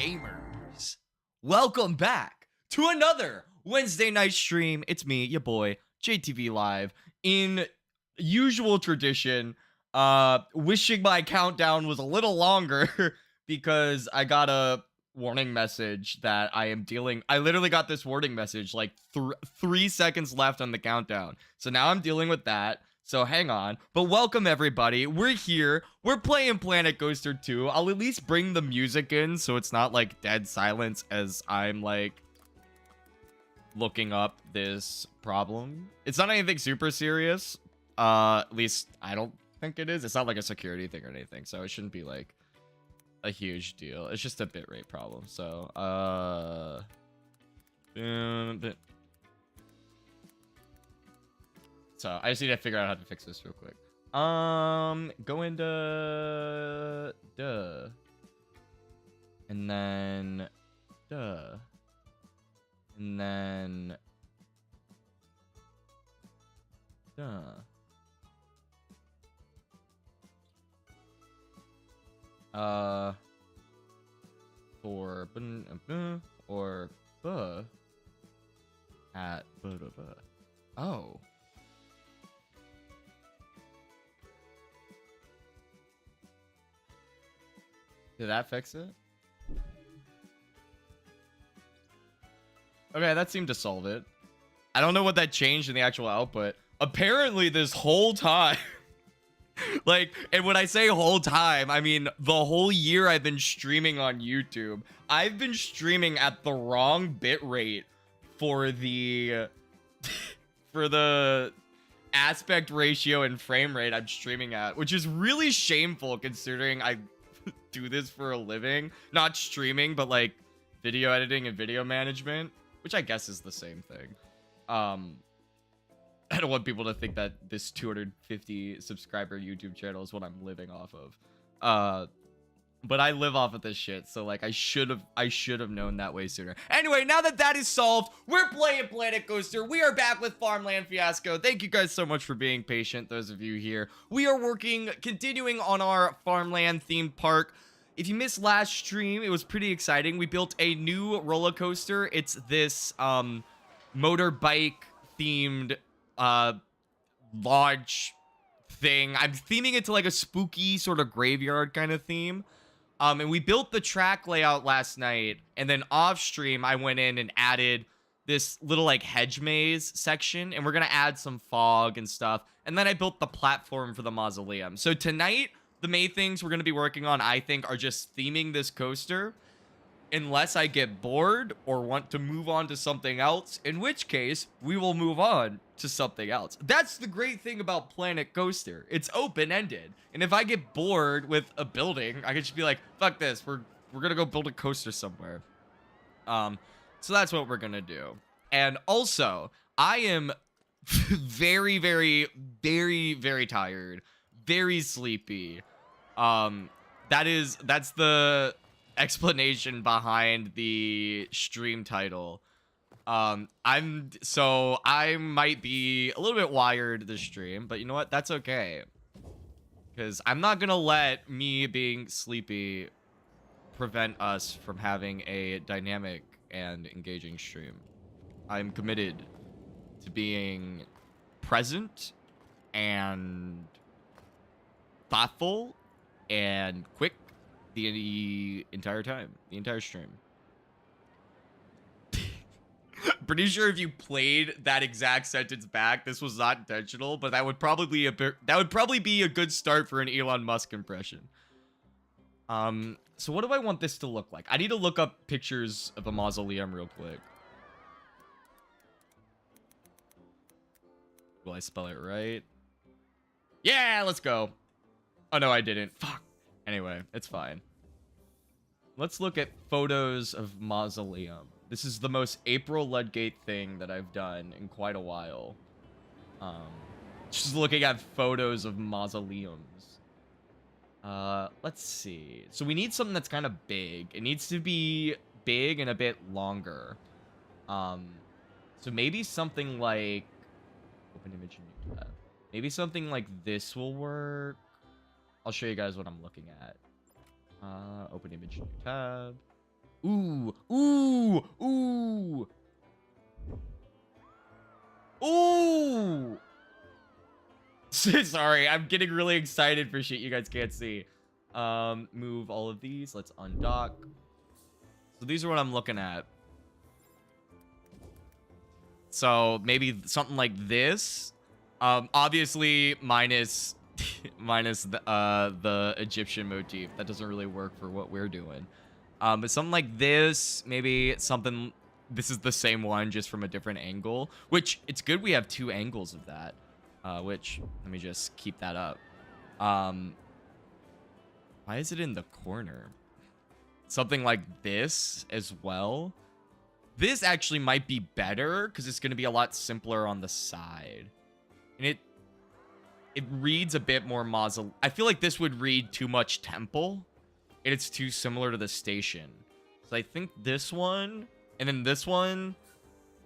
gamers? Welcome back to another Wednesday night stream. It's me, your boy, JTV Live. In usual tradition, wishing my countdown was a little longer because I got a warning message that I literally got this warning message like 3 seconds left on the countdown. So now I'm dealing with that. So hang on, but welcome everybody. We're here. We're playing Planet Coaster 2. I'll at least bring the music in so it's not like dead silence as I'm like looking up this problem. It's not anything super serious. At least I don't think it is. It's not like a security thing or anything, so it shouldn't be like a huge deal. It's just a bitrate problem. So So I just need to figure out how to fix this real quick. Go into and then and then for or at oh. Did that fix it? Okay, that seemed to solve it. I don't know what that changed in the actual output. Apparently this whole time, like, and when I say whole time, I mean the whole year I've been streaming on YouTube, I've been streaming at the wrong bit rate for the for the aspect ratio and frame rate I'm streaming at, which is really shameful considering I do this for a living. Not streaming, but like video editing and video management, which I guess is the same thing. I don't want people to think that this 250 subscriber YouTube channel is what I'm living off of. But I live off of this shit, so like I should have known that way sooner. Anyway, now that that is solved, we're playing Planet Coaster. We are back with Farmland Fiasco. Thank you guys so much for being patient, those of you here. We are continuing on our Farmland themed park. If you missed last stream, it was pretty exciting. We built a new roller coaster. It's this motorbike themed lodge thing. I'm theming it to like a spooky sort of graveyard kind of theme. And we built the track layout last night, and then off stream, I went in and added this little like hedge maze section, and we're gonna add some fog and stuff. And then I built the platform for the mausoleum. So tonight, the main things we're gonna be working on, I think, are just theming this coaster, unless I get bored or want to move on to something else, in which case we will move on to something else. That's the great thing about Planet Coaster. It's open-ended. And if I get bored with a building, I can just be like, fuck this, we're gonna go build a coaster somewhere. So that's what we're gonna do. And also, I am very, very, very, very tired, very sleepy. That's the explanation behind the stream title. I might be a little bit wired this stream, but you know what? That's okay. Because I'm not gonna let me being sleepy prevent us from having a dynamic and engaging stream. I'm committed to being present and thoughtful and quick the entire time, the entire stream. Pretty sure if you played that exact sentence back, this was not intentional, but that would probably be a good start for an Elon Musk impression. So what do I want this to look like? I need to look up pictures of a mausoleum real quick. Will I spell it right? Yeah, let's go. Oh no, I didn't. Fuck. Anyway, it's fine. Let's look at photos of mausoleum. This is the most April Ludgate thing that I've done in quite a while. Just looking at photos of mausoleums. Let's see. So we need something that's kind of big. It needs to be big and a bit longer. So maybe something like open image in new tab. Maybe something like this will work. I'll show you guys what I'm looking at. Open image new tab. Ooh, ooh, ooh, ooh. Sorry, I'm getting really excited for shit you guys can't see. Move all of these. Let's undock. So these are what I'm looking at. So maybe something like this. Obviously minus minus the Egyptian motif. That doesn't really work for what we're doing. But something like this, maybe something. This is the same one, just from a different angle. Which it's good we have two angles of that. Which let me just keep that up. Why is it in the corner? Something like this as well. This actually might be better because it's going to be a lot simpler on the side. And it reads a bit more mausoleum. I feel like this would read too much temple. And it's too similar to the station. So I think this one and then this one,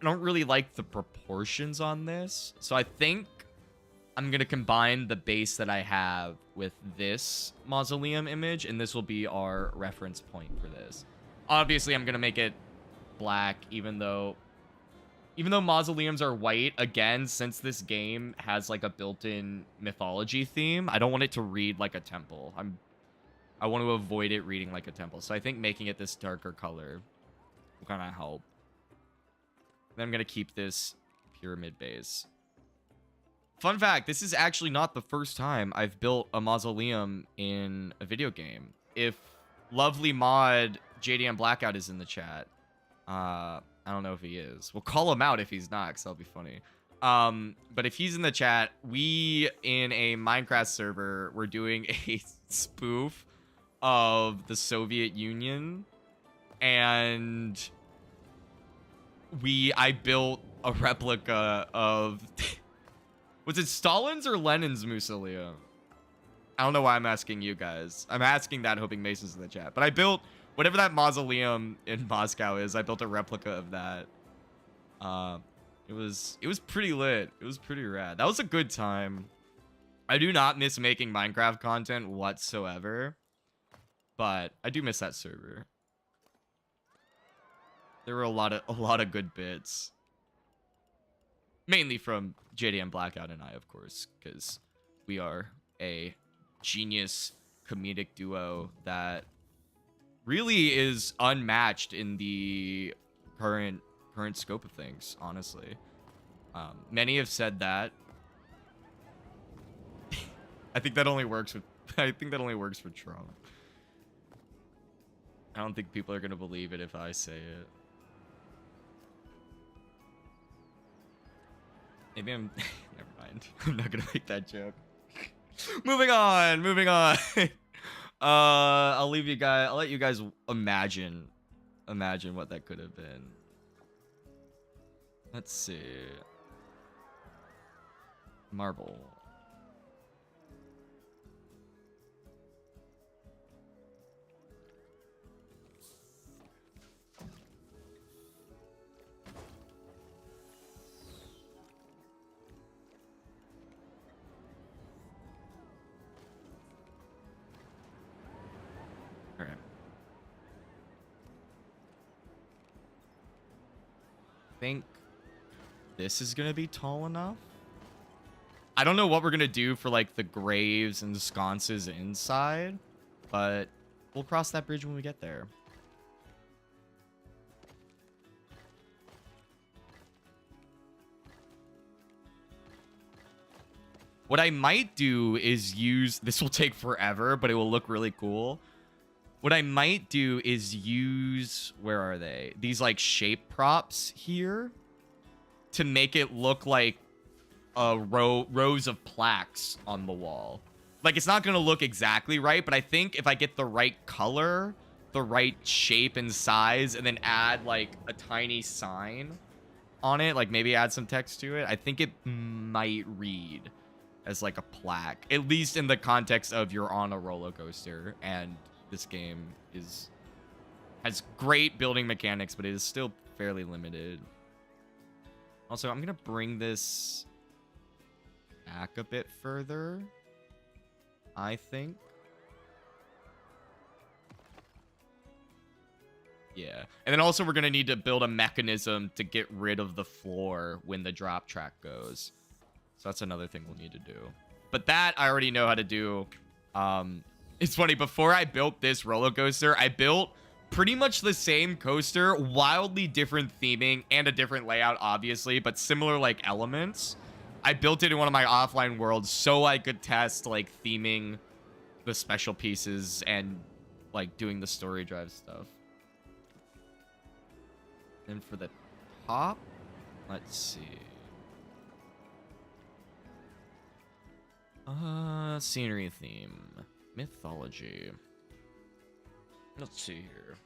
I don't really like the proportions on this. So I think I'm going to combine the base that I have with this mausoleum image. And this will be our reference point for this. Obviously, I'm going to make it black, even though mausoleums are white. Again, since this game has like a built-in mythology theme, I don't want it to read like a temple. I want to avoid it reading like a temple. So I think making it this darker color will kind of help. Then I'm going to keep this pyramid base. Fun fact, this is actually not the first time I've built a mausoleum in a video game. If lovely mod JDM Blackout is in the chat, I don't know if he is. We'll call him out if he's not, because that'll be funny. But if he's in the chat, we, in a Minecraft server, we're doing a spoof of the Soviet Union. And I built a replica of... Was it Stalin's or Lenin's mausoleum? I don't know why I'm asking you guys. I'm asking that hoping Mason's in the chat. But I built whatever that mausoleum in Moscow is. I built a replica of that. It was pretty lit. It was pretty rad. That was a good time. I do not miss making Minecraft content whatsoever. But I do miss that server. There were a lot of good bits. Mainly from JDM Blackout and I, of course, because we are a genius comedic duo that really is unmatched in the current scope of things, honestly. Many have said that. I think that only works with Trump. I don't think people are gonna believe it if I say it. Maybe I'm... Never mind. I'm not gonna make that joke. Moving on. I'll let you guys imagine what that could have been. Let's see. Marble. All right. I think this is gonna be tall enough. I don't know what we're gonna do for like the graves and the sconces inside, but we'll cross that bridge when we get there. What I might do is use... This will take forever, but it will look really cool. What I might do is use... Where are they? These, like, shape props here to make it look like rows of plaques on the wall. Like, it's not going to look exactly right, but I think if I get the right color, the right shape and size, and then add, like, a tiny sign on it, like, maybe add some text to it, I think it might read as like a plaque, at least in the context of you're on a roller coaster, and this game has great building mechanics, but it is still fairly limited. Also, I'm gonna bring this back a bit further, I think. Yeah. And then also we're going to need to build a mechanism to get rid of the floor when the drop track goes. So that's another thing we'll need to do. But that I already know how to do. It's funny, before I built this roller coaster, I built pretty much the same coaster, wildly different theming and a different layout, obviously, but similar like elements. I built it in one of my offline worlds so I could test like theming the special pieces and like doing the story drive stuff. Then for the top, let's see. Scenery theme. Mythology. Let's see here.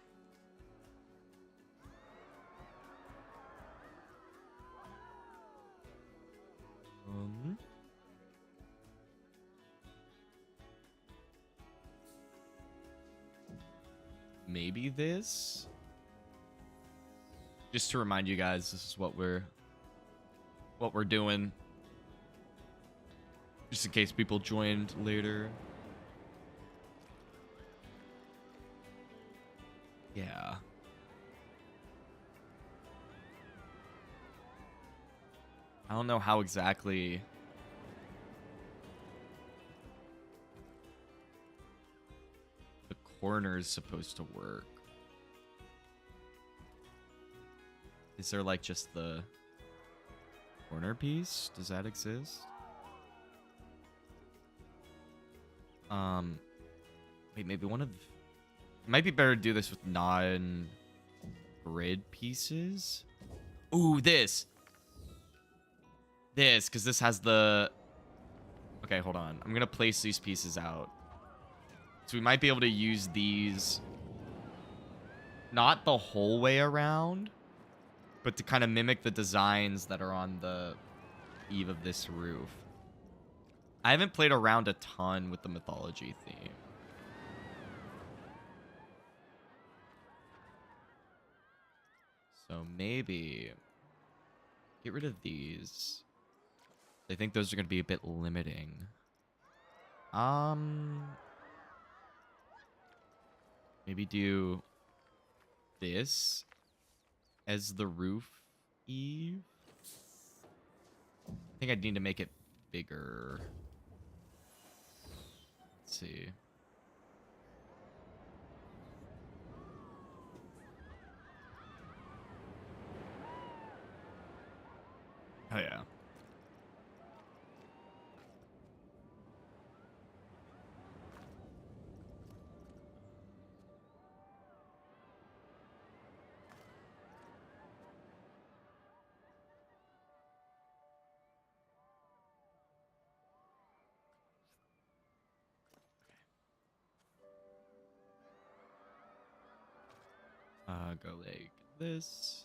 Maybe this? Just to remind you guys, this is what we're doing. Just in case people joined later. Yeah. I don't know how exactly the corner is supposed to work. Is there like just the corner piece? Does that exist? Wait, maybe one of... It might be better to do this with non-grid pieces. Ooh, this, because this has the... Okay, hold on. I'm gonna place these pieces out. So we might be able to use these... Not the whole way around, but to kind of mimic the designs that are on the eave of this roof. I haven't played around a ton with the mythology theme. So maybe get rid of these. I think those are going to be a bit limiting. Maybe do this as the roof eave. I think I need to make it bigger. Let's see. Oh, yeah. Go like this.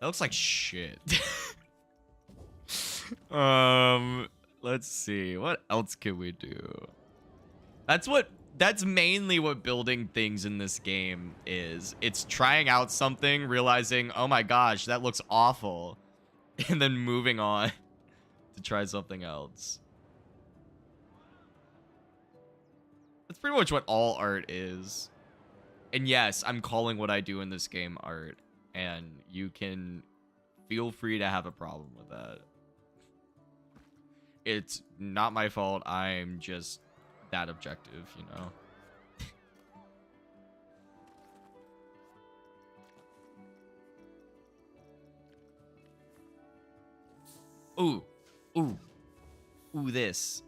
That looks like shit. Let's see. What else can we do? That's mainly what building things in this game is. It's trying out something, realizing, oh my gosh, that looks awful, and then moving on to try something else. That's pretty much what all art is. And yes, I'm calling what I do in this game art. And you can feel free to have a problem with that. It's not my fault. I'm just that objective, you know? Ooh. Ooh. Ooh, this.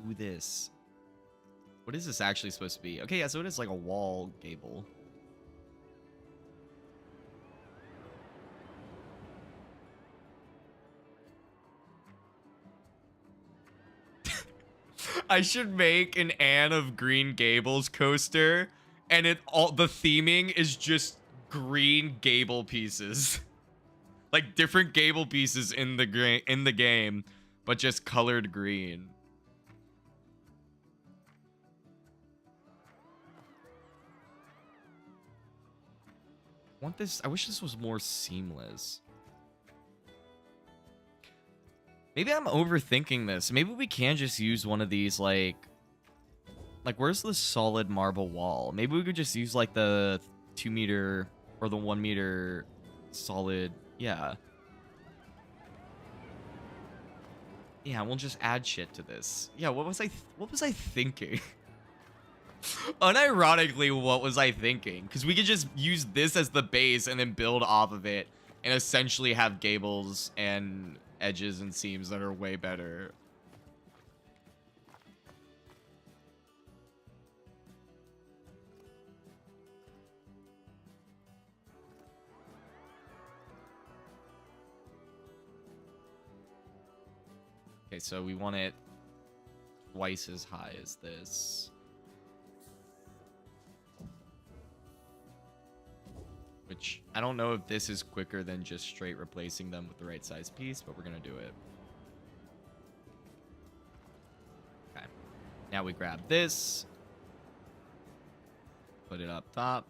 Ooh, this. What is this actually supposed to be? Okay, yeah, so it is like a wall gable. I should make an Anne of Green Gables coaster, and the theming is just green gable pieces. Like different gable pieces in the game, but just colored green. I wish this was more seamless. Maybe I'm overthinking this. Maybe we can just use one of these, like, where's the solid marble wall? Maybe we could just use, like, the 2 meter or the 1 meter solid. Yeah. Yeah, we'll just add shit to this. Yeah, what was I thinking? Unironically, what was I thinking? Because we could just use this as the base and then build off of it and essentially have gables and edges and seams that are way better. Okay, so we want it twice as high as this. Which, I don't know if this is quicker than just straight replacing them with the right size piece, but we're going to do it. Okay. Now we grab this. Put it up top.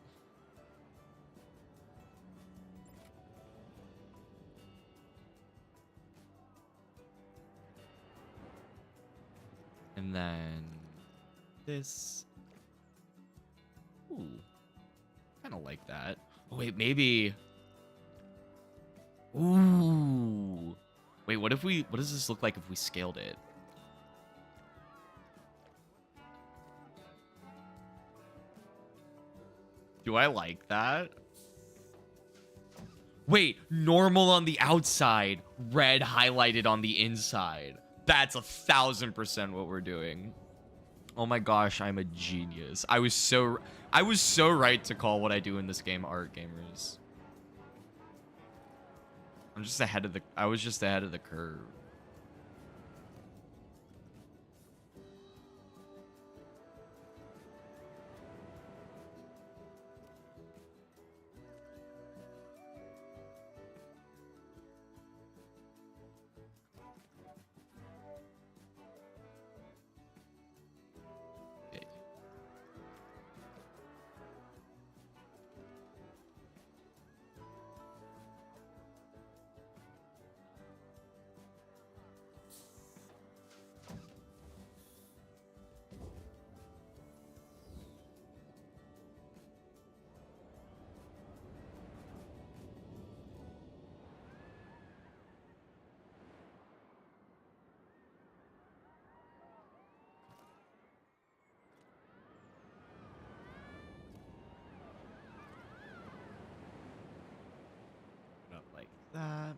And then this. Ooh. Kind of like that. Oh, wait, maybe. Ooh. Wait, what does this look like if we scaled it? Do I like that? Wait, normal on the outside, red highlighted on the inside. That's 1000% what we're doing. Oh my gosh, I'm a genius. I was so right to call what I do in this game art, gamers. I was just ahead of the curve. Up like that.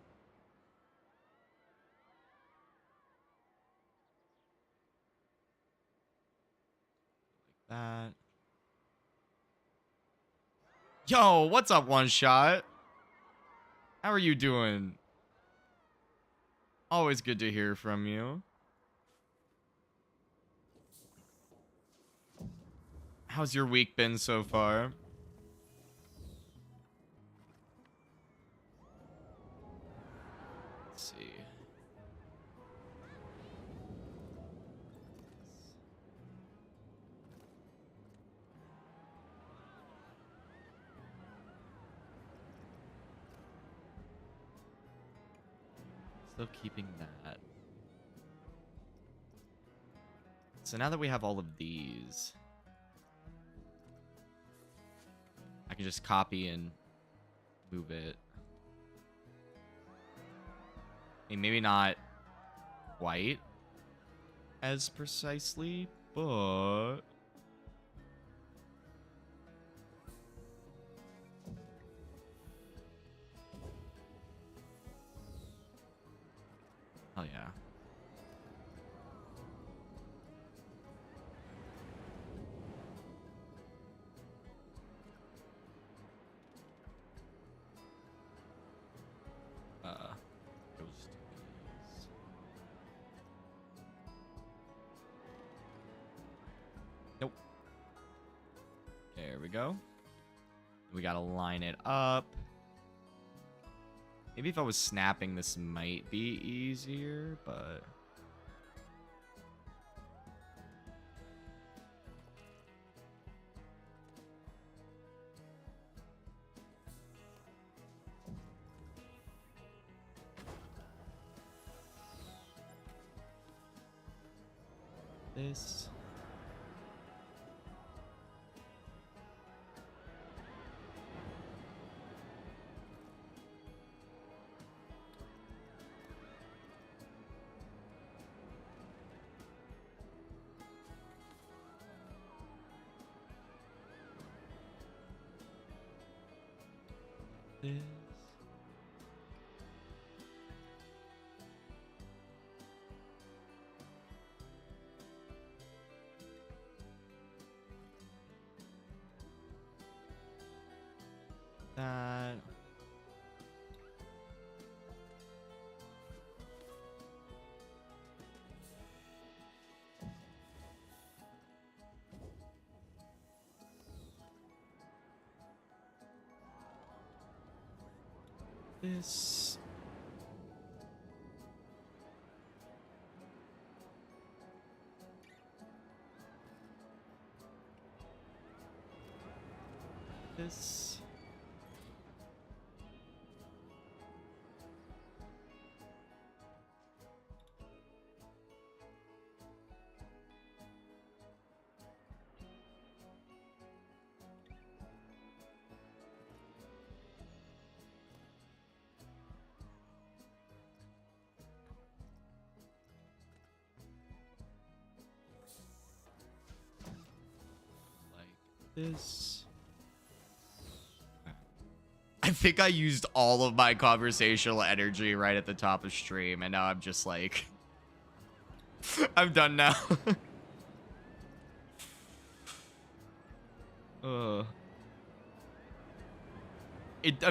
Like that. Yo, what's up, One Shot? How are you doing? Always good to hear from you. How's your week been so far? Let's see. Still keeping that. So now that we have all of these, I can just copy and move it. I mean, maybe not quite as precisely, but oh yeah. Goes to these. Nope. There we go. We gotta line it up. Maybe if I was snapping, this might be easier, but This. This. That. This. This. Like this. I think I used all of my conversational energy right at the top of stream, and now I'm just like, I'm done now. I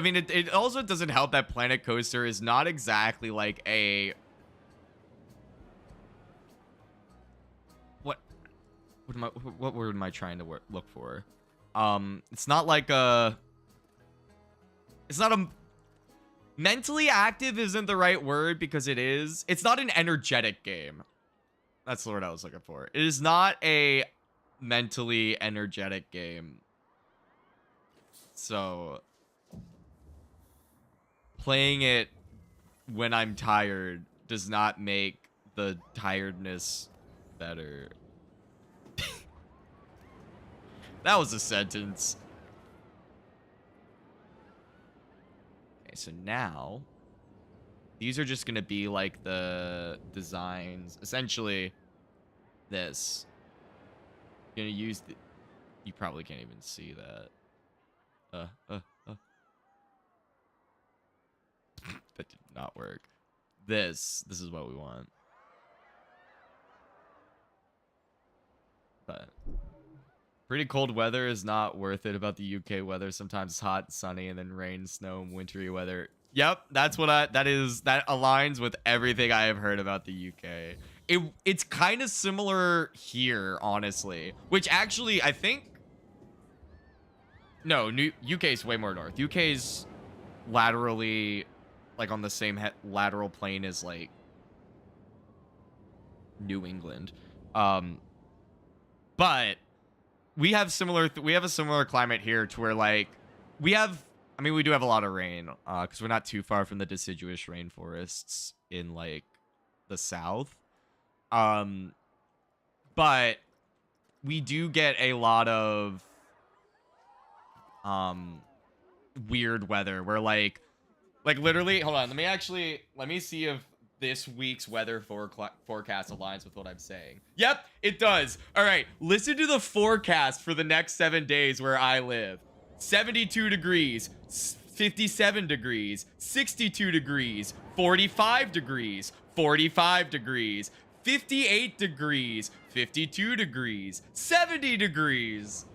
mean, it also doesn't help that Planet Coaster is not exactly like a... What word am I trying to look for? It's not like a... It's not a... Mentally active isn't the right word because it is. It's not an energetic game. That's the word I was looking for. It is not a mentally energetic game. So... Playing it when I'm tired does not make the tiredness better. That was a sentence. Okay, so now these are just gonna be like the designs. Essentially, this. Gonna use the... You probably can't even see that. That did not work. This is what we want. But pretty cold weather is not worth it about the UK weather. Sometimes it's hot and sunny and then rain, snow, and wintry weather. Yep, that's what that aligns with everything I have heard about the UK. It's kind of similar here, honestly. Which actually, I think... No, UK is way more north. UK is laterally... like on the same lateral plane as like New England. But we have we have a similar climate here to where like we have, I mean, we do have a lot of rain because we're not too far from the deciduous rainforests in like the south. But we do get a lot of weird weather where like literally, hold on, let me see if this week's weather forecast aligns with what I'm saying. Yep, it does. All right, listen to the forecast for the next 7 days where I live. 72 degrees, 57 degrees, 62 degrees, 45 degrees, 45 degrees, 58 degrees, 52 degrees, 70 degrees.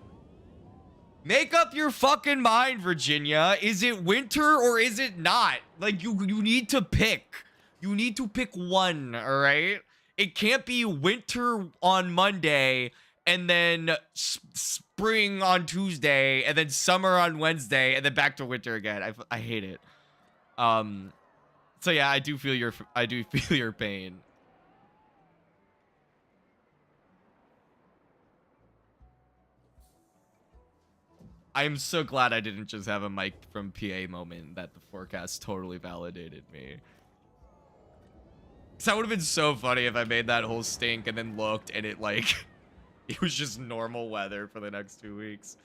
Make up your fucking mind, Virginia. Is it winter or is it not? Like, you need to pick. You need to pick one, all right? It can't be winter on Monday and then spring on Tuesday and then summer on Wednesday and then back to winter again. I hate it. So yeah, I do feel your pain. I'm so glad I didn't just have a mic from PA moment that the forecast totally validated me. That would have been so funny if I made that whole stink and then looked and it like it was just normal weather for the next 2 weeks.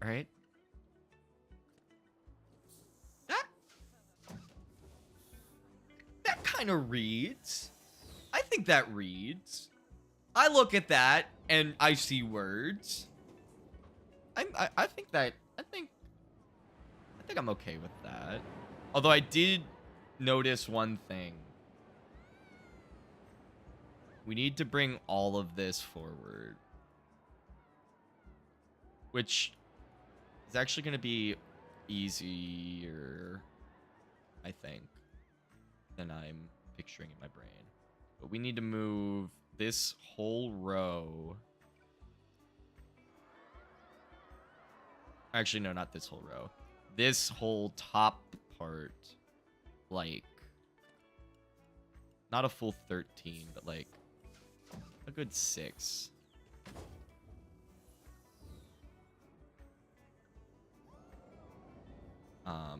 All right. That kind of reads. I think that reads. I look at that and I see words. I think that I think I'm okay with that. Although I did notice one thing. We need to bring all of this forward. Which is actually going to be easier, I think, than I'm picturing in my brain. But we need to move this whole row. Actually, no, not this whole row. This whole top part, like, not a full 13, but like a good 6. I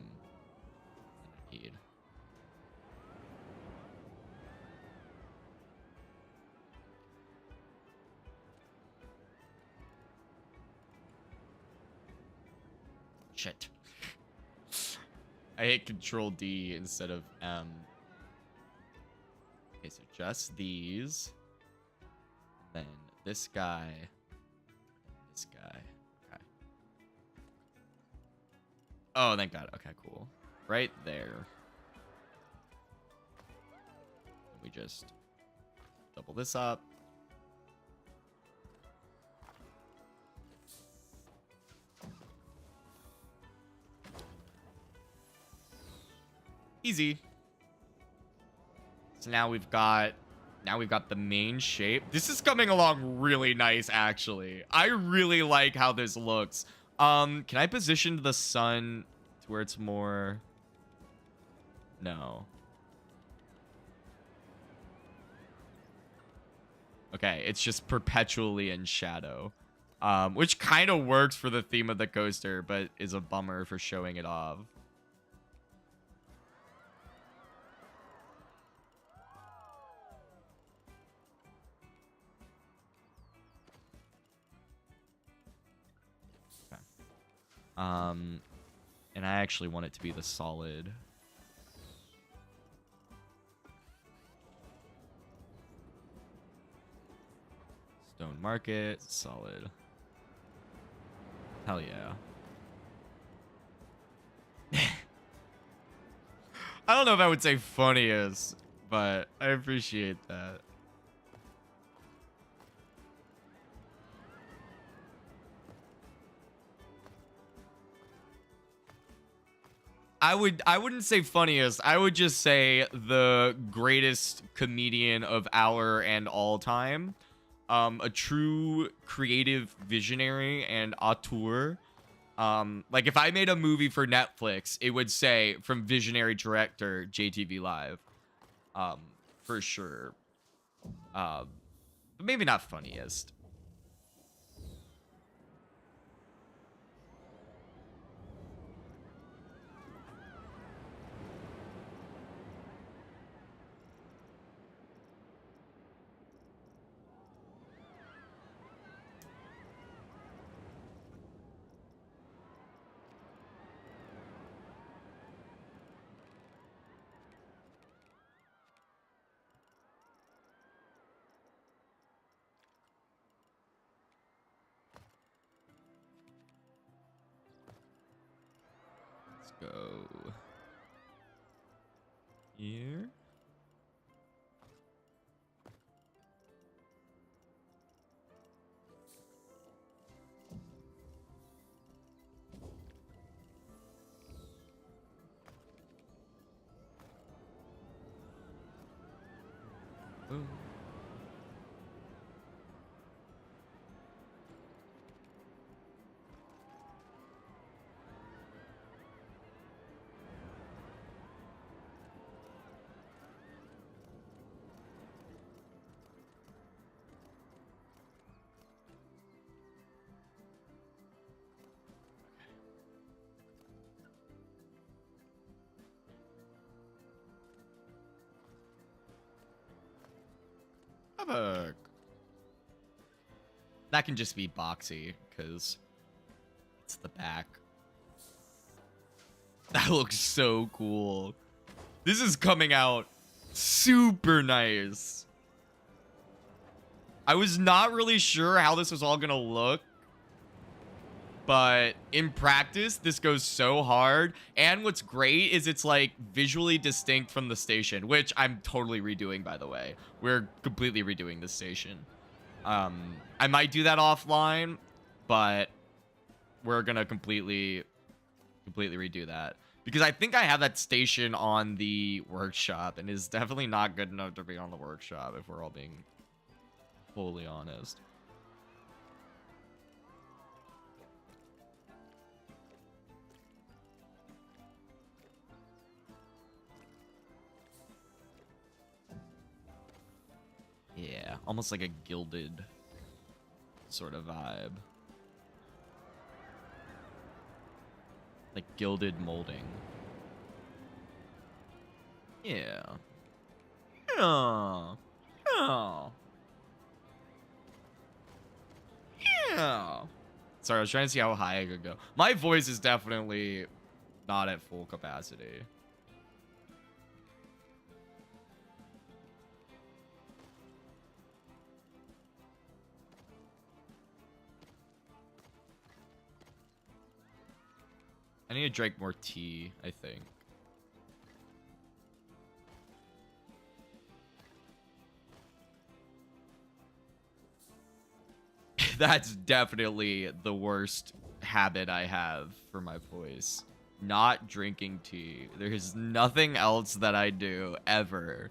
need. Shit. I hit Control D instead of M. Okay, so just these. Then this guy. This guy. Okay. Oh, thank God. Okay, cool. Right there. We just double this up. Easy. So now we've got the main shape. This is coming along really nice, actually. I really like how this looks. Can I position the sun to where it's more? No. Okay, it's just perpetually in shadow. Which kind of works for the theme of the coaster, but is a bummer for showing it off. And I actually want it to be the solid. Stone Market, solid. Hell yeah. I don't know if I would say funniest, but I appreciate that. I wouldn't say funniest. I would just say the greatest comedian of our and all time. A true creative visionary and auteur. Like if I made a movie for Netflix, it would say from visionary director JTV Live. For sure. But maybe not funniest. Let's go here. Boom. Havoc. That can just be boxy, because it's the back. That looks so cool. This is coming out super nice. I was not really sure how this was all gonna look, but in practice, this goes so hard. And what's great is it's like visually distinct from the station, which I'm totally redoing, by the way. We're completely redoing this station. I might do that offline, but we're gonna completely redo that. Because I think I have that station on the workshop, and is definitely not good enough to be on the workshop, if we're all being fully honest. Yeah, almost like a gilded sort of vibe. Like gilded molding. Yeah. Yeah. Yeah. Yeah. Sorry, I was trying to see how high I could go. My voice is definitely not at full capacity. I need to drink more tea, I think. That's definitely the worst habit I have for my voice. Not drinking tea. There's nothing else that I do ever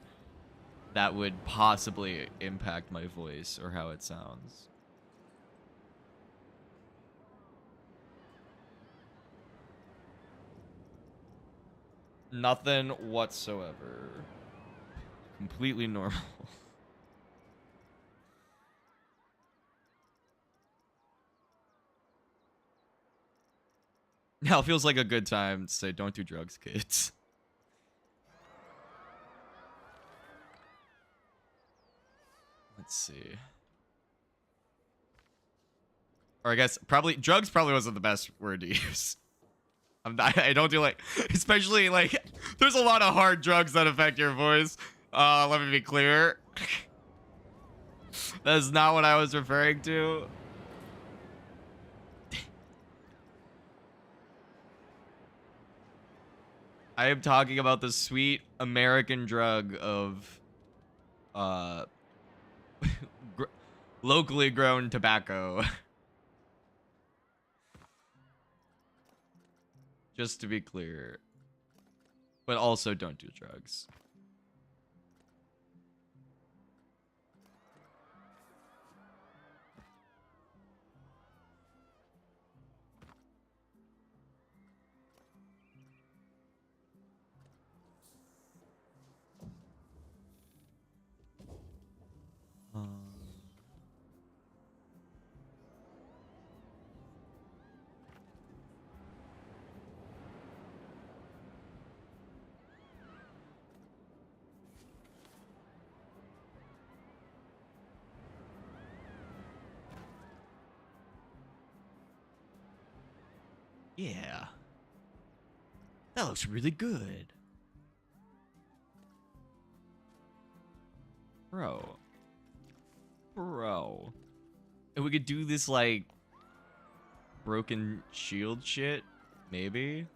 that would possibly impact my voice or how it sounds. Nothing whatsoever. Completely normal. Now it feels like a good time to say don't do drugs, kids. Let's see. Or I guess probably drugs probably wasn't the best word to use. I don't do like, especially like, there's a lot of hard drugs that affect your voice. Let me be clear. That's not what I was referring to. I am talking about the sweet American drug of gr locally grown tobacco. Just to be clear. But also don't do drugs. Yeah. That looks really good. Bro. Bro. And we could do this, like, broken shield shit, maybe?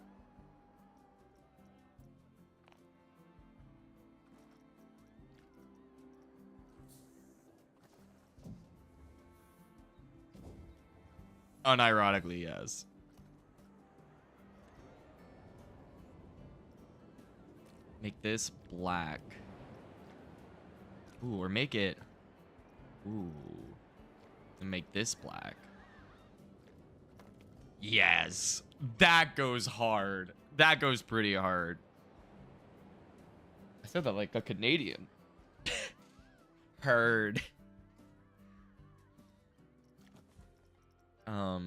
Unironically, yes. Make this black. Ooh, or make it... Ooh. And make this black. Yes. That goes hard. That goes pretty hard. I said that like a Canadian. Heard. I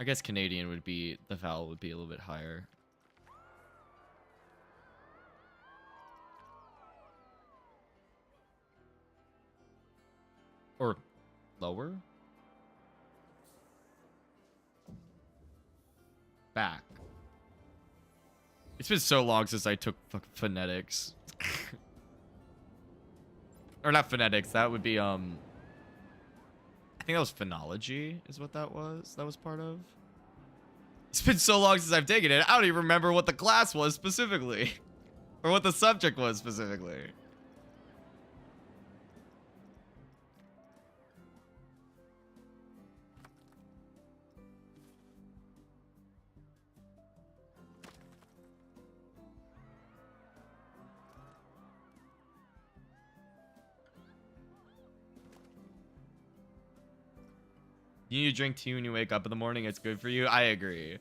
guess Canadian would be... The vowel would be a little bit higher. Or lower? Back. It's been so long since I took phonetics. Or not phonetics, that would be, I think that was phonology is what that was part of. It's been so long since I've taken it, I don't even remember what the class was specifically. Or what the subject was specifically. You need to drink tea when you wake up in the morning. It's good for you. I agree.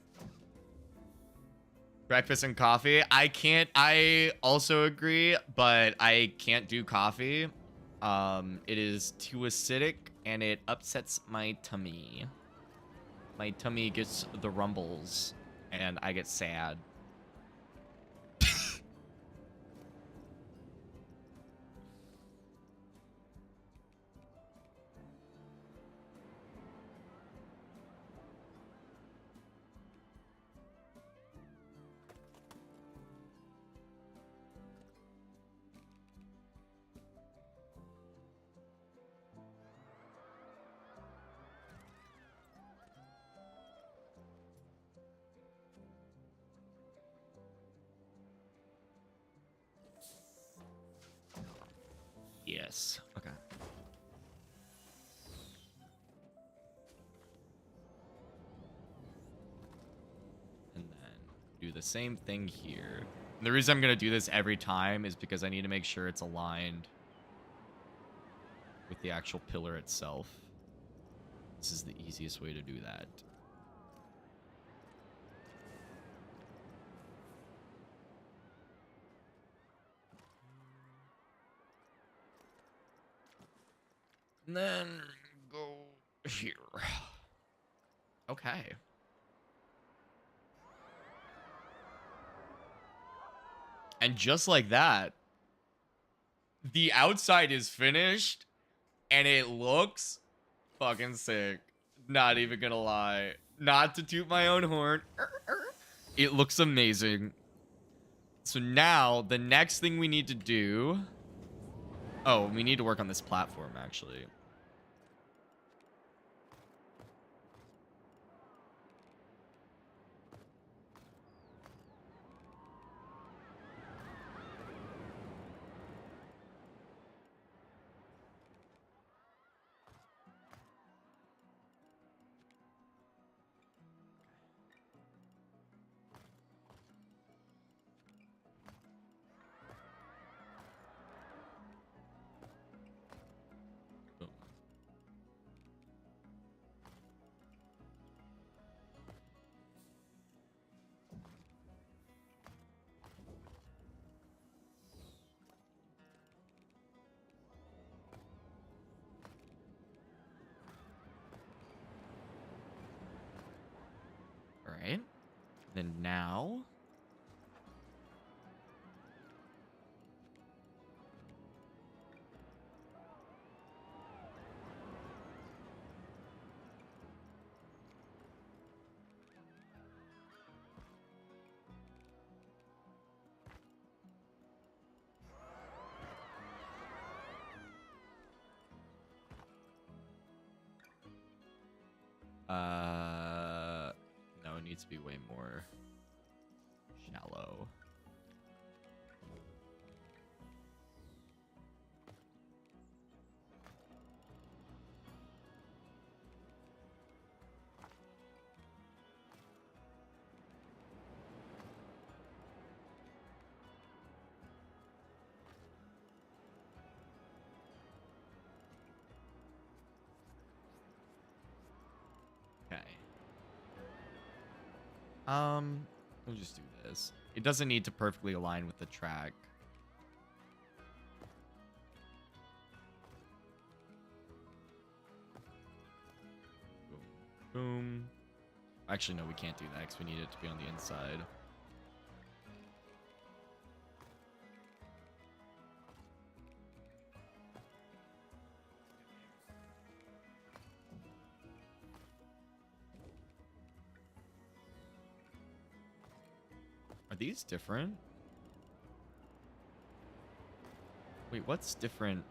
Breakfast and coffee. I also agree, but I can't do coffee. It is too acidic and it upsets my tummy. My tummy gets the rumbles and I get sad. Yes. Okay. And then do the same thing here. And the reason I'm going to do this every time is because I need to make sure it's aligned with the actual pillar itself. This is the easiest way to do that. And then go here. Okay. And just like that, the outside is finished and it looks fucking sick. Not even gonna lie. Not to toot my own horn. It looks amazing. So now the next thing we need to do... Oh, we need to work on this platform actually. Alright. Then now... No, it needs to be way more shallow. Okay. We'll just do this. It doesn't need to perfectly align with the track. Boom. Boom. Actually, no, we can't do that because we need it to be on the inside. these different? Wait, what's different?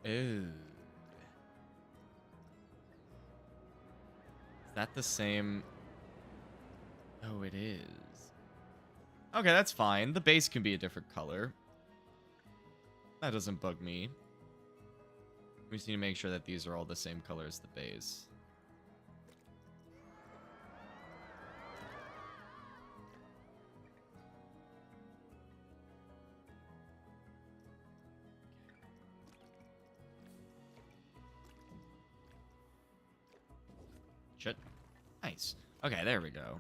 Ew. Is that the same? Oh, it is. Okay, that's fine. The base can be a different color. That doesn't bug me. We just need to make sure that these are all the same color as the base. Shit. Nice. Okay, there we go.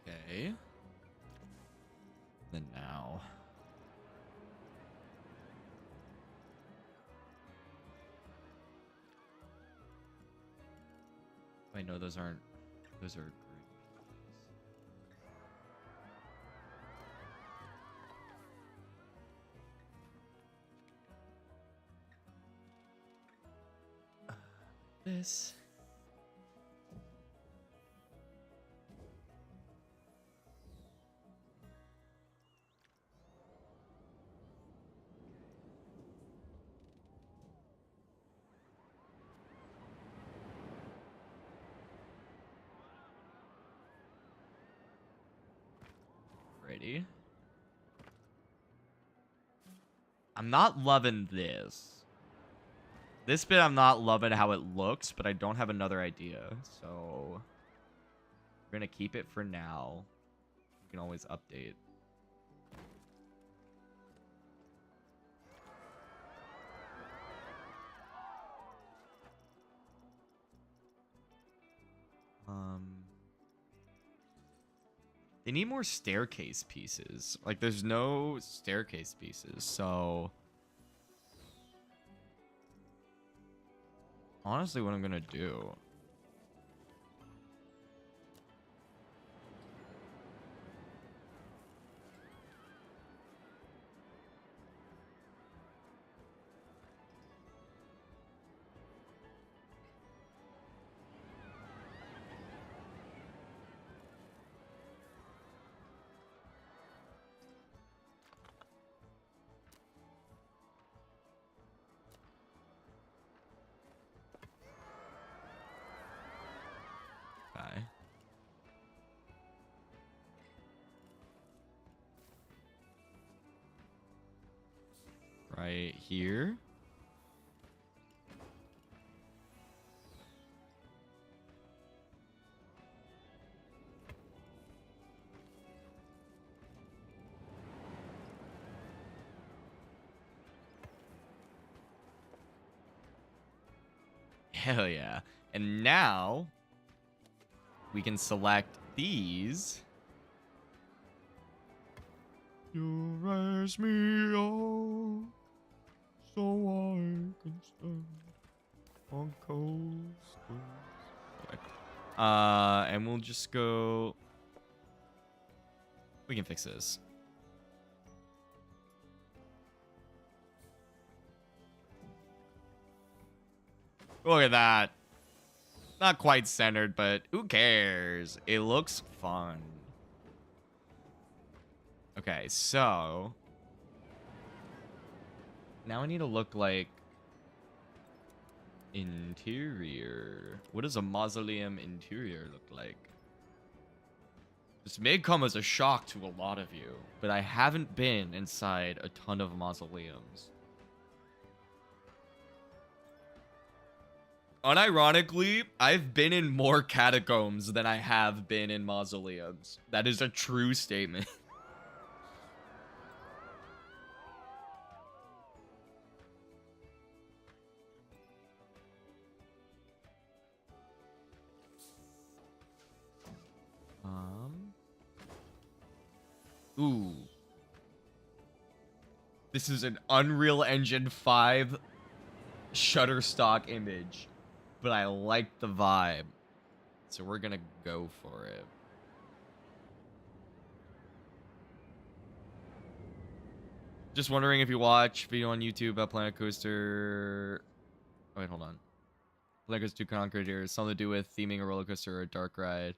Okay. Then now. Wait, no, those aren't. Those are green. This. Ready? I'm not loving this. This bit, I'm not loving how it looks, but I don't have another idea. So, we're going to keep it for now. We can always update. They need more staircase pieces. Like, there's no staircase pieces, so... Honestly, what I'm gonna do... Okay. Right here. Hell yeah. And now we can select these. You raise me up so I can stand on coasters. Okay. And we'll just go. We can fix this. Look at that. Not quite centered, but who cares? It looks fun. Okay, so now I need to look like interior. What does a mausoleum interior look like? This may come as a shock to a lot of you, but I haven't been inside a ton of mausoleums. Unironically, I've been in more catacombs than I have been in mausoleums. That is a true statement. Ooh. This is an Unreal Engine 5 Shutterstock image, but I like the vibe. So we're gonna go for it. Just wondering if you watch video on YouTube about Planet Coaster. Oh, wait, hold on. Planet Coaster 2 Conqueror, something to do with theming a roller coaster or a dark ride.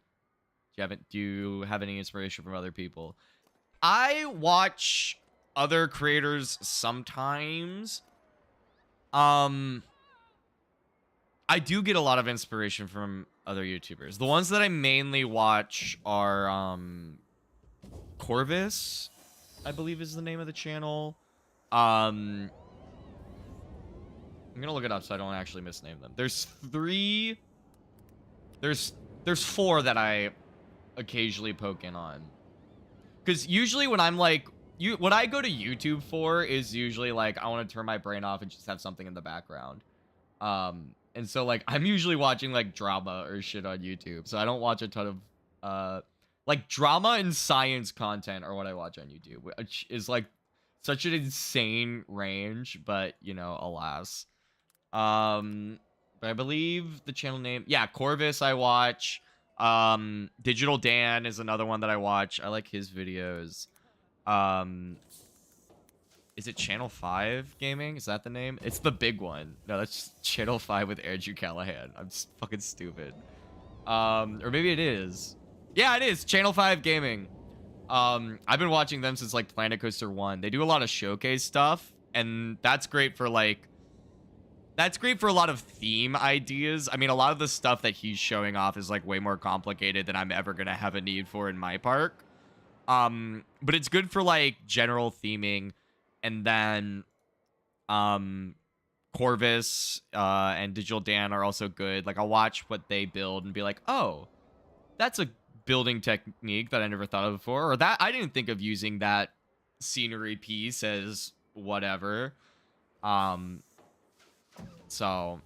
Do you have any inspiration from other people? I watch other creators sometimes. I do get a lot of inspiration from other YouTubers. The ones that I mainly watch are Corvus, I believe is the name of the channel. I'm gonna look it up so I don't actually misname them. There's three. There's four that I occasionally poke in on. Because usually when I'm like, what I go to YouTube for is usually like I want to turn my brain off and just have something in the background. And so like I'm usually watching like drama or shit on YouTube. So I don't watch a ton of like drama and science content are what I watch on YouTube, which is like such an insane range, but you know, alas. But I believe the channel name, yeah, Corvus I watch. Digital Dan is another one that I watch. I like his videos. Is it Channel 5 Gaming? Is that the name? It's the big one. No, that's Channel 5 with Andrew Callahan. I'm just fucking stupid. Or maybe it is. Yeah, it is. Channel 5 Gaming. I've been watching them since like Planet Coaster 1. They do a lot of showcase stuff, and that's great for like a lot of theme ideas. I mean, a lot of the stuff that he's showing off is like way more complicated than I'm ever gonna have a need for in my park. But it's good for like general theming. And then Corvus and Digital Dan are also good. Like I'll watch what they build and be like, oh, that's a building technique that I never thought of before, or that I didn't think of using that scenery piece as whatever. So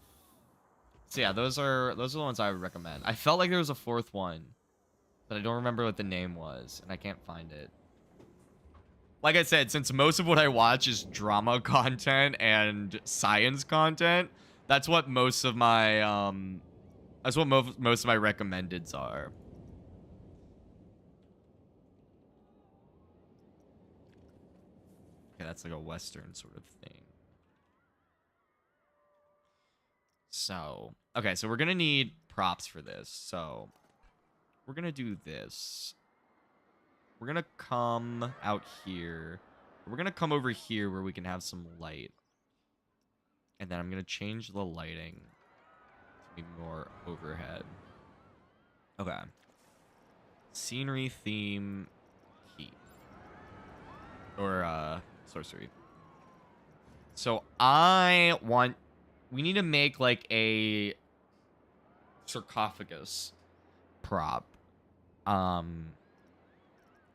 yeah, those are the ones I would recommend. I felt like there was a fourth one, but I don't remember what the name was, and I can't find it. Like I said, since most of what I watch is drama content and science content, that's what most of my most of my recommendeds are. Okay, that's like a Western sort of thing. So, okay, so we're gonna need props for this. So, we're gonna do this. We're gonna come out here. We're gonna come over here where we can have some light. And then I'm gonna change the lighting to be more overhead. Okay. Scenery, theme, heat. Or, sorcery. So we need to make like a sarcophagus prop.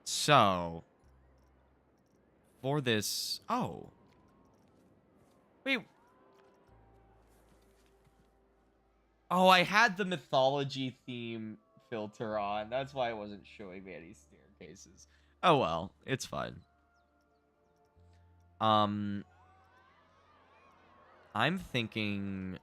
So for this, oh, wait. Oh, I had the mythology theme filter on. That's why it wasn't showing me any staircases. Oh well, it's fine. I'm thinking.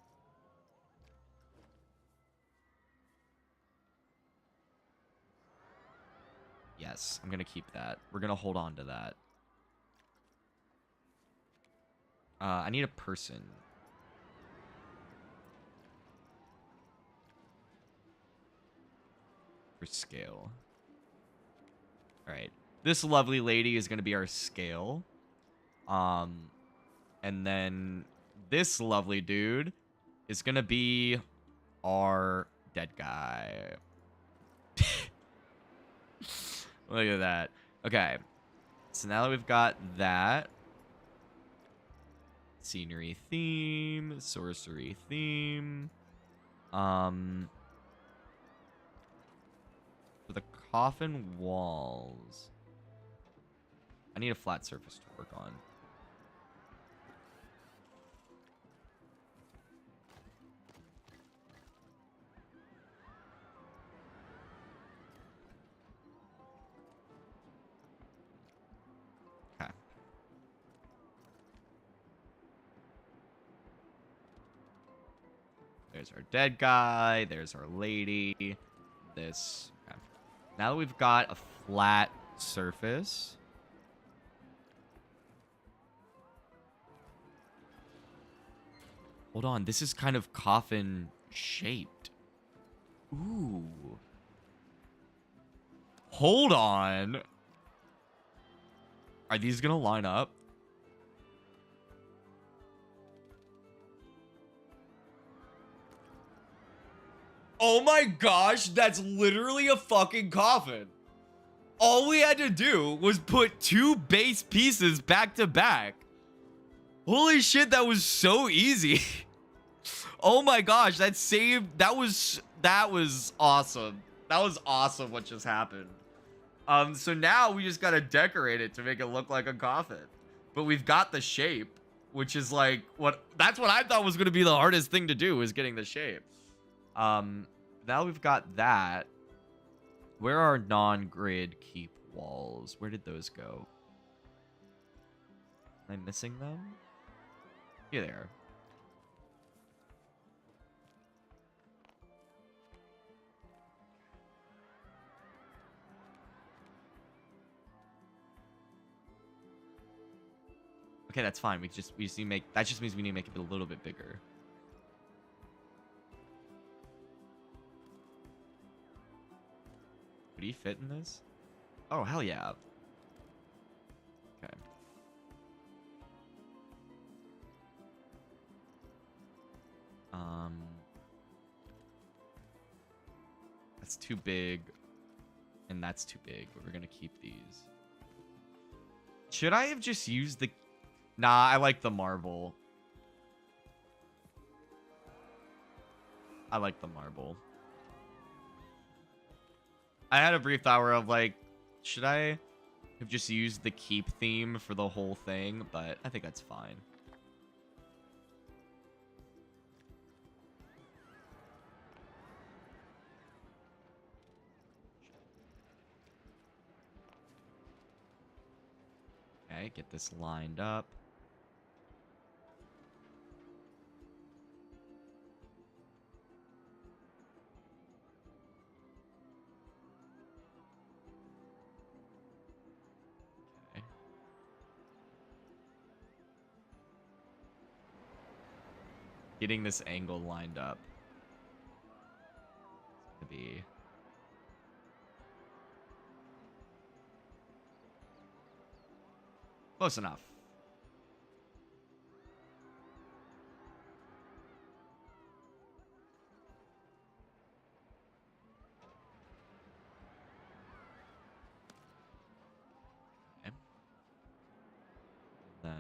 Yes, I'm gonna keep that. We're gonna hold on to that. I need a person. For scale. Alright. This lovely lady is gonna be our scale. And then this lovely dude is gonna be our dead guy. Look at that. Okay. So now that we've got that. Scenery theme. Sorcery theme. For the coffin walls. I need a flat surface to work on. Okay. There's our dead guy. There's our lady. this. Okay. Now that we've got a flat surface. Hold on, this is kind of coffin shaped. Ooh. Hold on. Are these gonna line up? Oh my gosh, that's literally a fucking coffin. All we had to do was put 2 base pieces back to back. Holy shit, that was so easy. Oh my gosh, that was awesome. That was awesome what just happened. So now we just gotta decorate it to make it look like a coffin. But we've got the shape, which is like that's what I thought was gonna be the hardest thing to do, is getting the shape. Now we've got that. Where are non-grid keep walls? Where did those go? Am I missing them? Here they are. Okay, that's fine. We just need to make, that just means we need to make it a little bit bigger. Would he fit in this? Oh, hell yeah. Okay. That's too big. And that's too big, but we're gonna keep these. Should I have just used the... Nah, I like the marble. I like the marble. I had a brief hour of like, should I have just used the keep theme for the whole thing? But I think that's fine. Okay, get this lined up. Okay. Getting this angle lined up. It's gonna be... close enough. Okay. Then...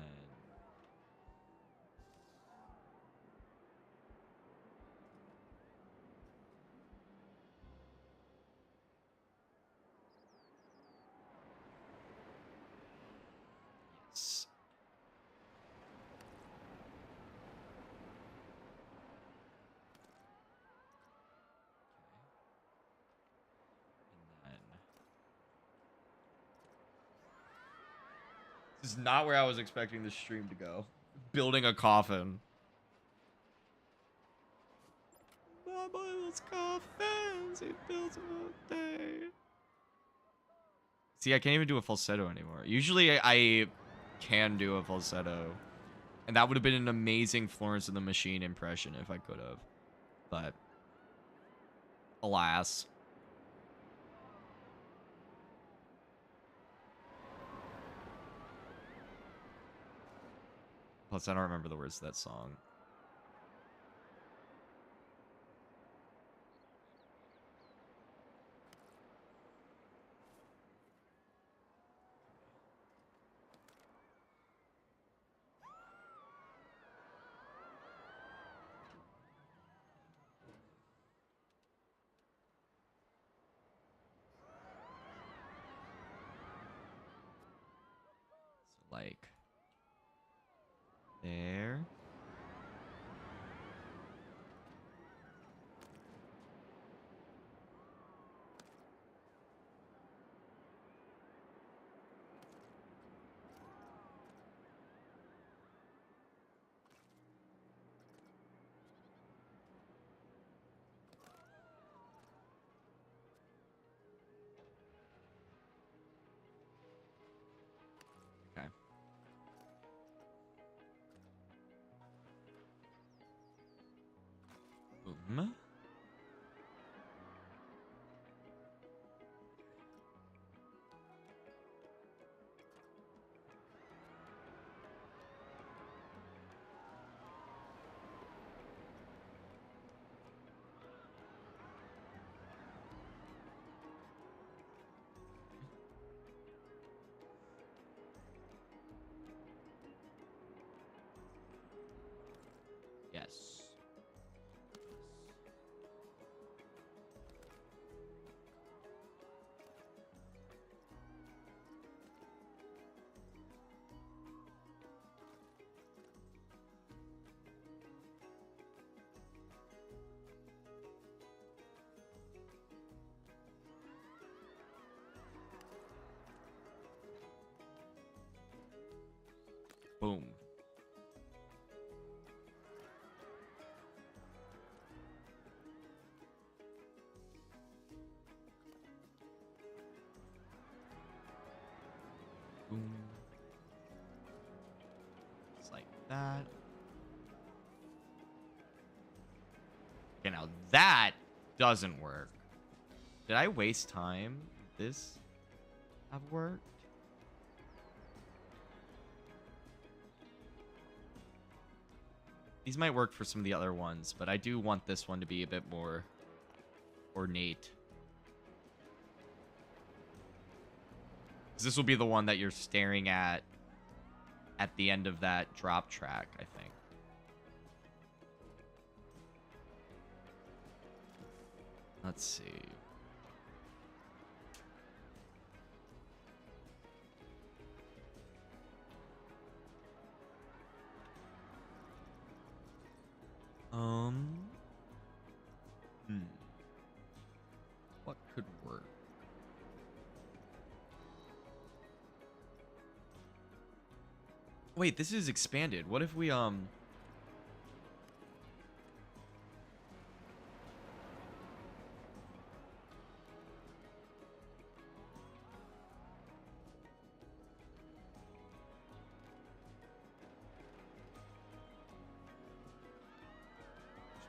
yes. And then... this is not where I was expecting the stream to go. Building a coffin. Bob builds coffins. He builds them all day. See, I can't even do a falsetto anymore. Usually I can do a falsetto. And that would have been an amazing Florence and the Machine impression if I could have. But alas. Plus, I don't remember the words to that song. So, like... there. Boom. Yes. Boom. Boom. Just like that. Okay, now that doesn't work. Did I waste time? This have worked? These might work for some of the other ones, but I do want this one to be a bit more ornate. This will be the one that you're staring at the end of that drop track, I think. Let's see. What could work? Wait, this is expanded. What if we just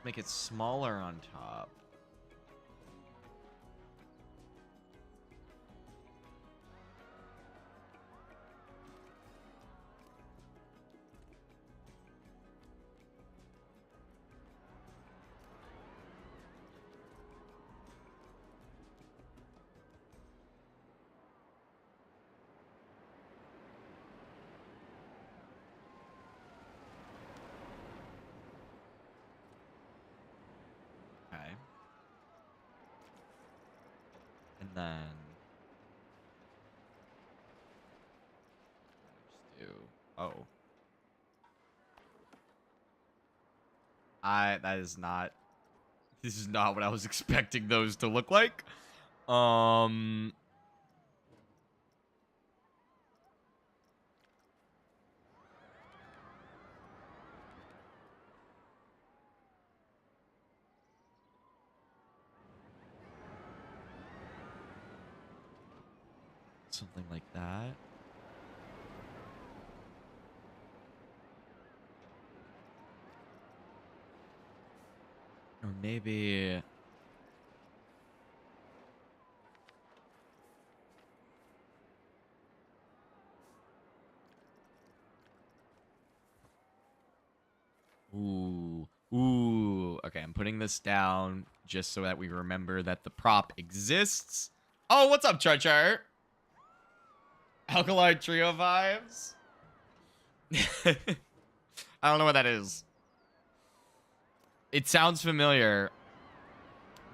make it smaller on top? Okay. And then just do that is not, this is not what I was expecting those to look like. Something like that. Or maybe ooh. Okay, I'm putting this down just so that we remember that the prop exists. Oh, what's up, Char? Alkali Trio vibes? I don't know what that is. It sounds familiar,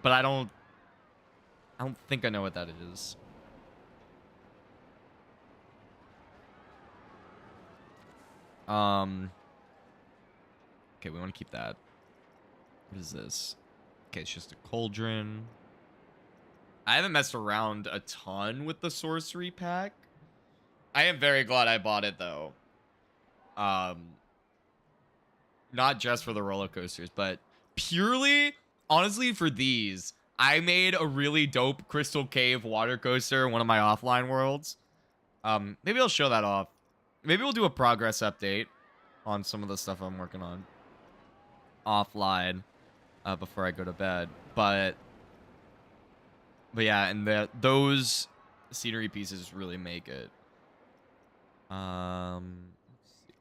but I don't think I know what that is. Okay, we want to keep that. What is this? Okay, it's just a cauldron. I haven't messed around a ton with the sorcery pack. I am very glad I bought it though. Not just for the roller coasters, but purely, honestly, for these. I made a really dope Crystal Cave water coaster in one of my offline worlds. Maybe I'll show that off. Maybe we'll do a progress update on some of the stuff I'm working on offline. before I go to bed. But yeah, and those scenery pieces really make it. Let's see.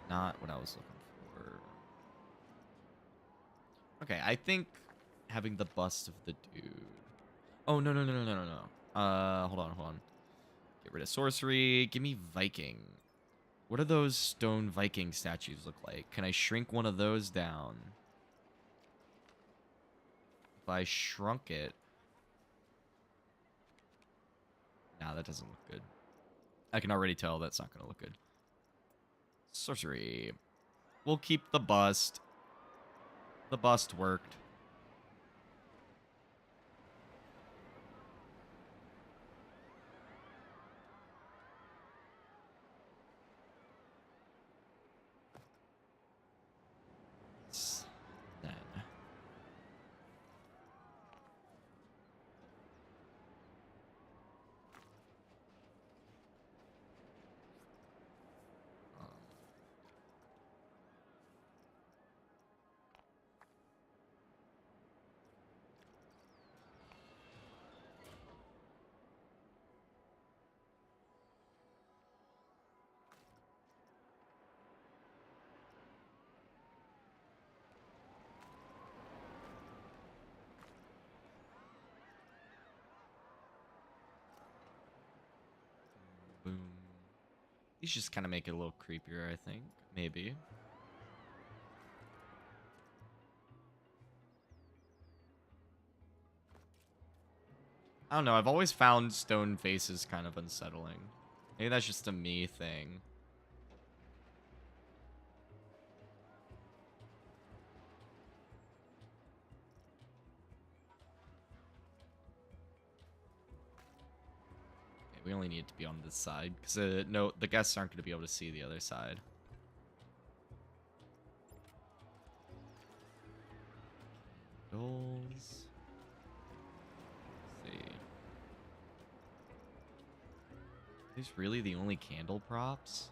Not what I was looking for. Okay, I think having the bust of the dude. Oh, no, no, no, no, no, no, no. Hold on, hold on. Get rid of sorcery. Give me Viking. What do those stone Viking statues look like? Can I shrink one of those down? If I shrunk it... Nah, that doesn't look good. I can already tell that's not going to look good. Sorcery. We'll keep the bust. The bust worked. Then. Boom. These just kind of make it a little creepier, I think. Maybe. I don't know. I've always found stone faces kind of unsettling. Maybe that's just a me thing. Okay, we only need to be on this side because no, the guests aren't going to be able to see the other side. Goals. Let's see. Are these really the only candle props?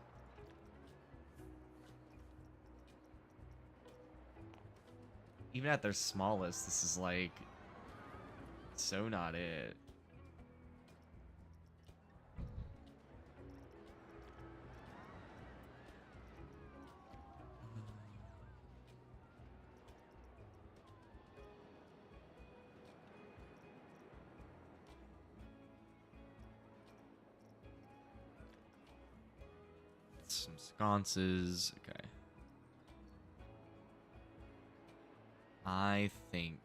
Even at their smallest, this is like so not it. Some sconces. Okay. I think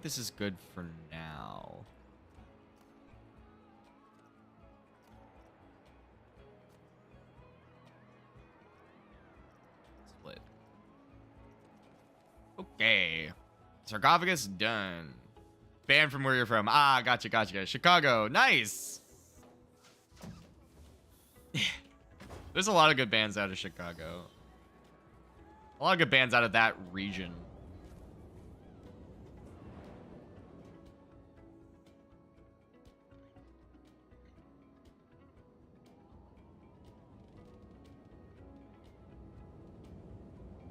this is good for now. Split. Okay. Sarcophagus done. Banned from where you're from. Ah, gotcha, gotcha. Chicago. Nice. There's a lot of good bands out of Chicago. A lot of good bands out of that region.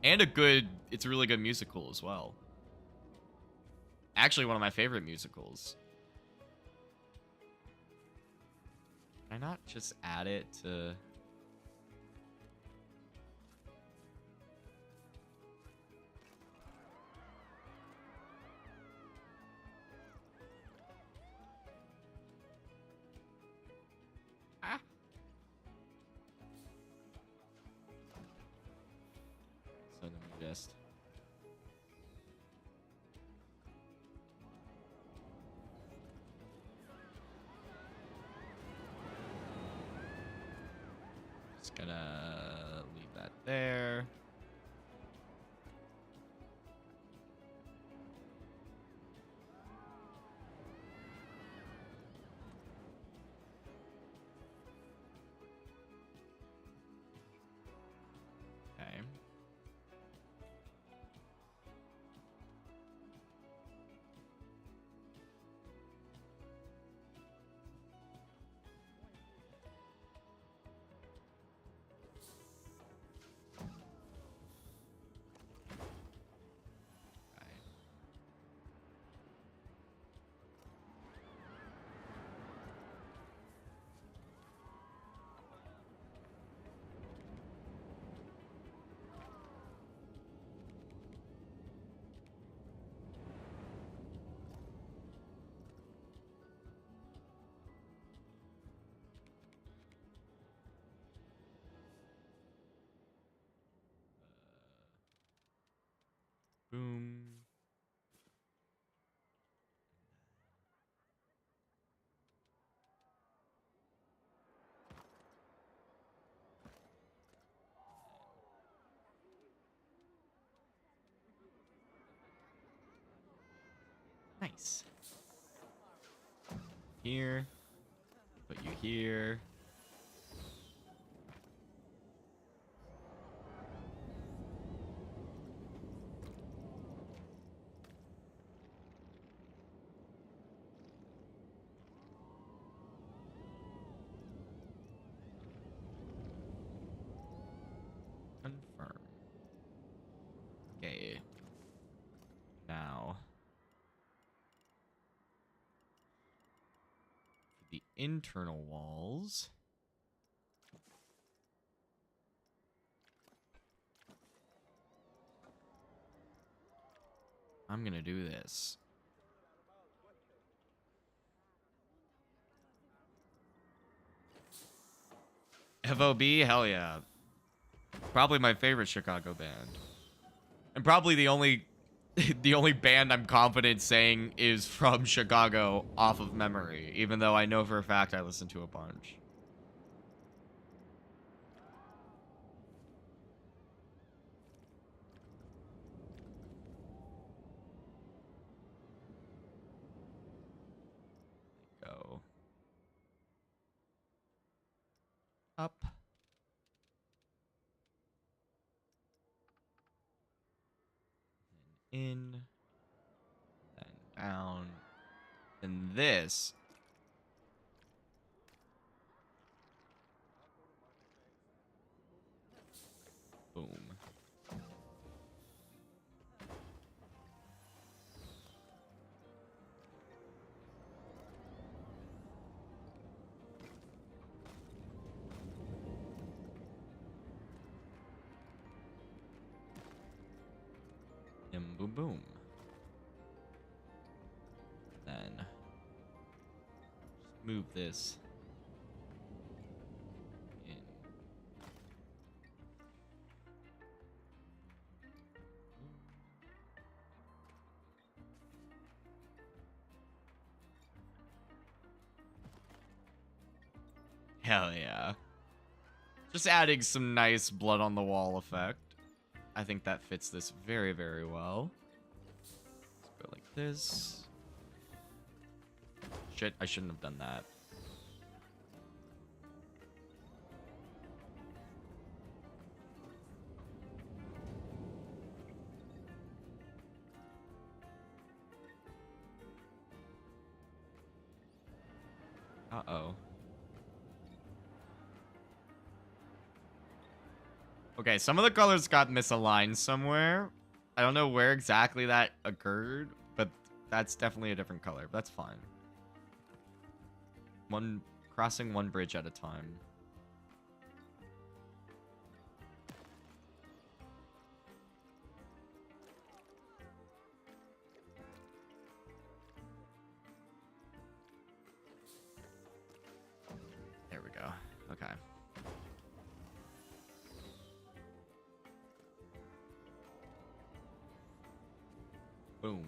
And it's a really good musical as well. Actually, one of my favorite musicals. Can I not just add it to... Ah. So let me just... Just gonna leave that there. Okay. Nice. Here. Put you here. Confirm. Okay. Now, for the internal walls, I'm gonna do this. FOB, hell yeah. Probably my favorite Chicago band. And probably the only the only band I'm confident saying is from Chicago off of memory, even though I know for a fact I listened to a bunch. Go up. Then in. Then down. Then this. Boom. And boom boom. Then just move this in. Hell yeah. Just adding some nice blood on the wall effect. I think that fits this very, very well. Let's go like this. Shit, I shouldn't have done that. Uh-oh. Okay, some of the colors got misaligned somewhere. I don't know where exactly that occurred, but that's definitely a different color. That's fine. Crossing one bridge at a time. There we go. Okay. Boom.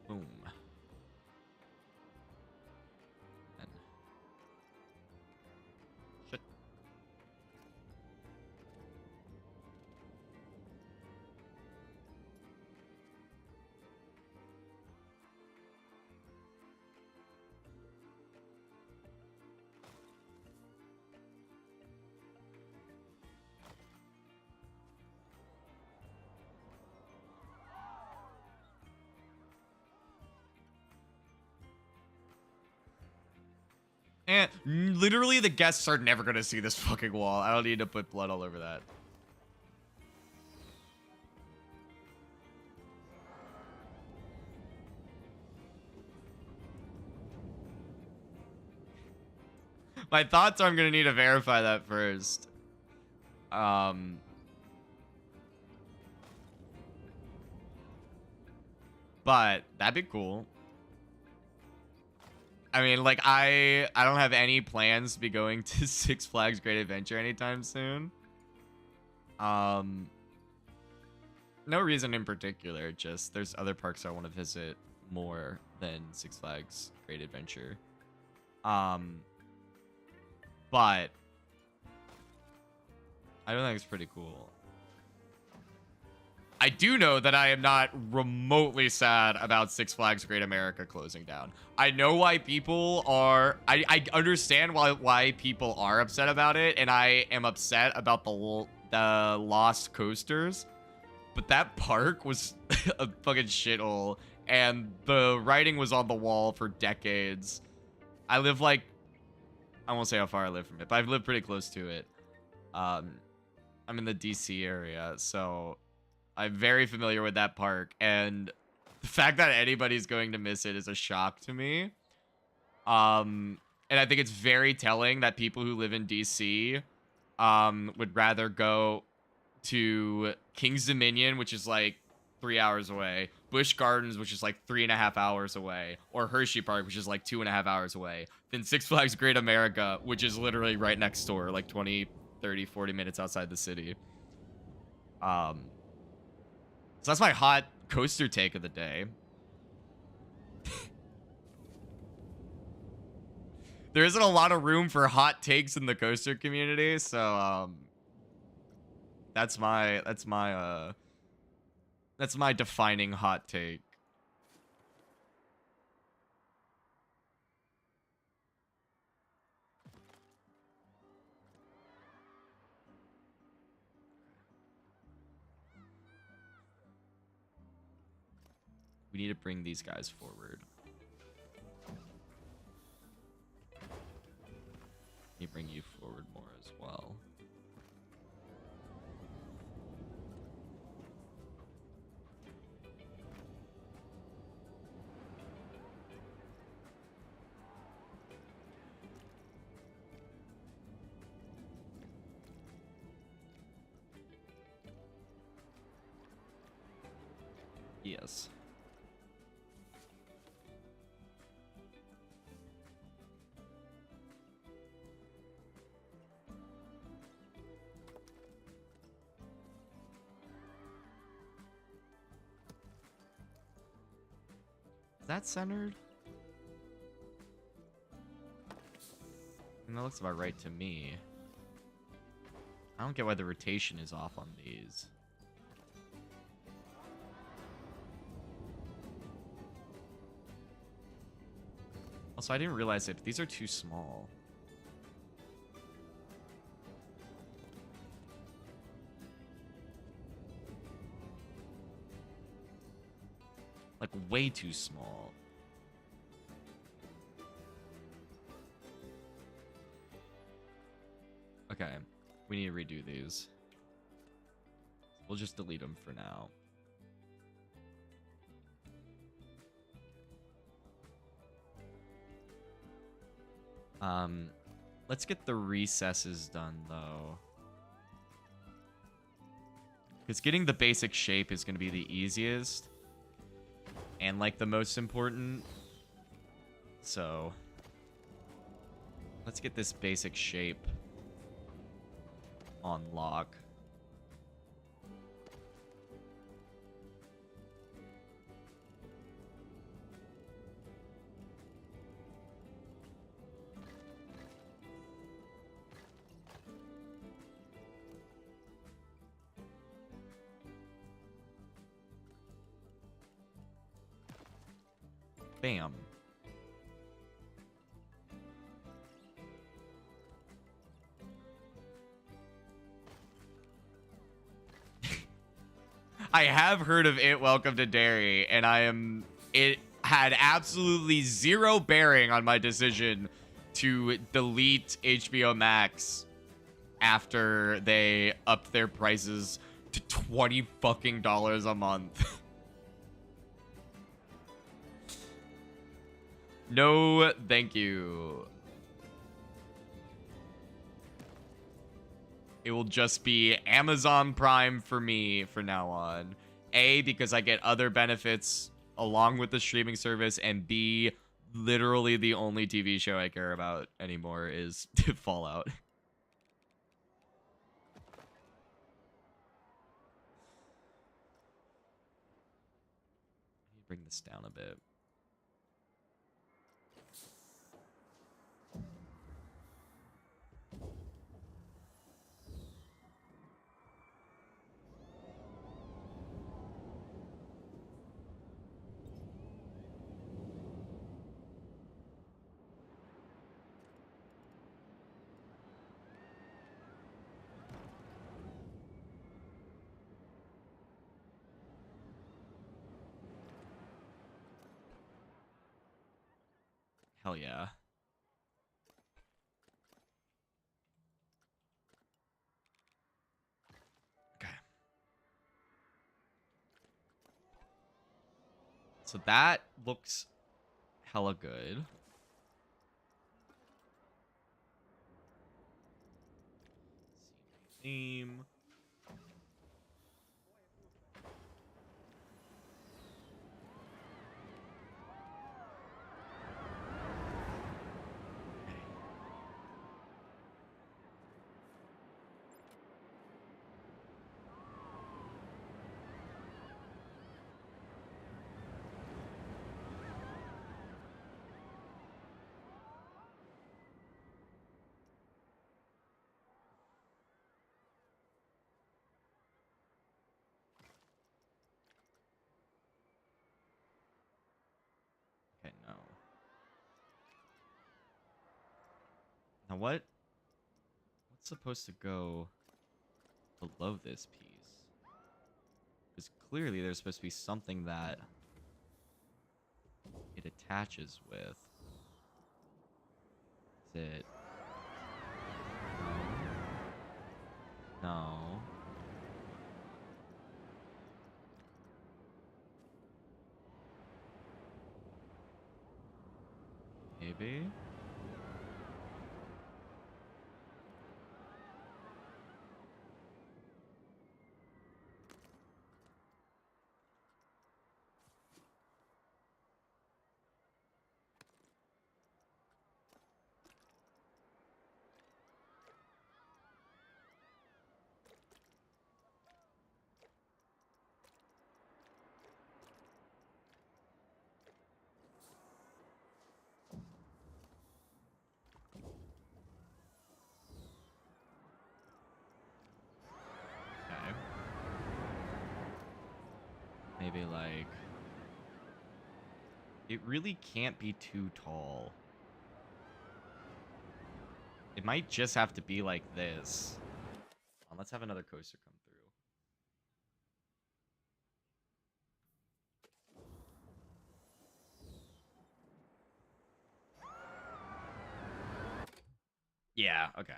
Boom. And shit. And literally the guests are never gonna see this fucking wall. I don't need to put blood all over that. My thoughts are I'm gonna need to verify that first. But that'd be cool. I mean, like, I don't have any plans to be going to Six Flags Great Adventure anytime soon. No reason in particular, just there's other parks I want to visit more than Six Flags Great Adventure. But I don't think it's pretty cool. I do know that I am not remotely sad about Six Flags Great America closing down. I know why people are... I understand why people are upset about it, and I am upset about the lost coasters. But that park was a fucking shithole, and the writing was on the wall for decades. I live like... I won't say how far I live from it, but I've lived pretty close to it. I'm in the DC area, so... I'm very familiar with that park, and the fact that anybody's going to miss it is a shock to me. And I think it's very telling that people who live in DC would rather go to King's Dominion, which is like 3 hours away, Busch Gardens, which is like 3.5 hours away, or Hershey Park, which is like 2.5 hours away, than Six Flags Great America, which is literally right next door, like 20, 30, 40 minutes outside the city. So that's my hot coaster take of the day. There isn't a lot of room for hot takes in the coaster community, so that's my defining hot take. We need to bring these guys forward. Let me bring you forward more as well. Yes. Is that centered? And that looks about right to me. I don't get why the rotation is off on these. Also, I didn't realize it. These are too small. Like, way too small. Okay. We need to redo these. We'll just delete them for now. Let's get the recesses done, though. Because getting the basic shape is going to be the easiest. And, like, the most important. So, let's get this basic shape on lock. Bam. I have heard of It Welcome to Derry, and it had absolutely zero bearing on my decision to delete HBO Max after they upped their prices to $20 fucking a month. No, thank you. It will just be Amazon Prime for me from now on. A, because I get other benefits along with the streaming service, and B, literally the only TV show I care about anymore is Fallout. Bring this down a bit. Hell yeah. Okay. So that looks hella good. Theme. Okay, no. Now what's supposed to go below this piece? Because clearly there's supposed to be something that it attaches with. Is it? No. No. Maybe? Okay. Maybe like... It really can't be too tall. It might just have to be like this. Let's have another coaster come through. Yeah, okay.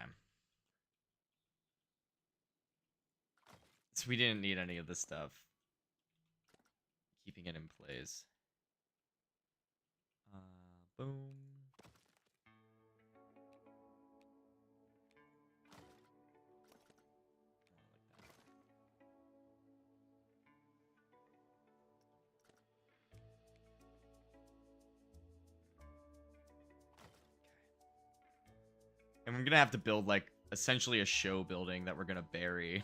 So we didn't need any of this stuff. Keeping it in place. Boom. And we're gonna have to build like essentially a show building that we're gonna bury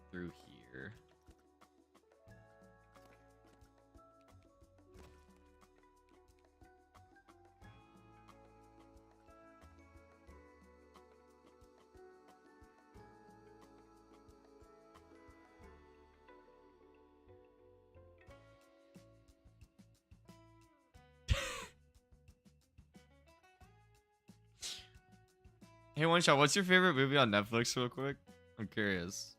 through here. Hey, One Shot, what's your favorite movie on Netflix real quick? I'm curious.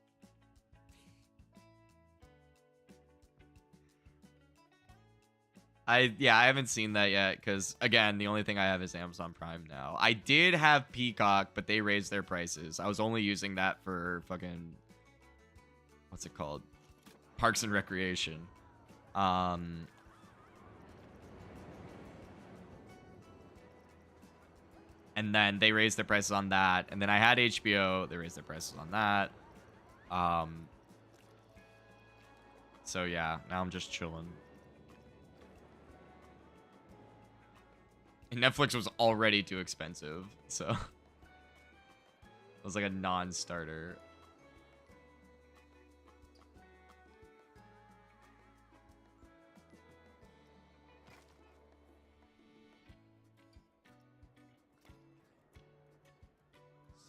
I haven't seen that yet because again, the only thing I have is Amazon Prime now. I did have Peacock, but they raised their prices. I was only using that for fucking what's it called? Parks and Recreation. And then they raised their prices on that. And then I had HBO. They raised their prices on that. So yeah, now I'm just chilling. And Netflix was already too expensive, so it was like a non-starter.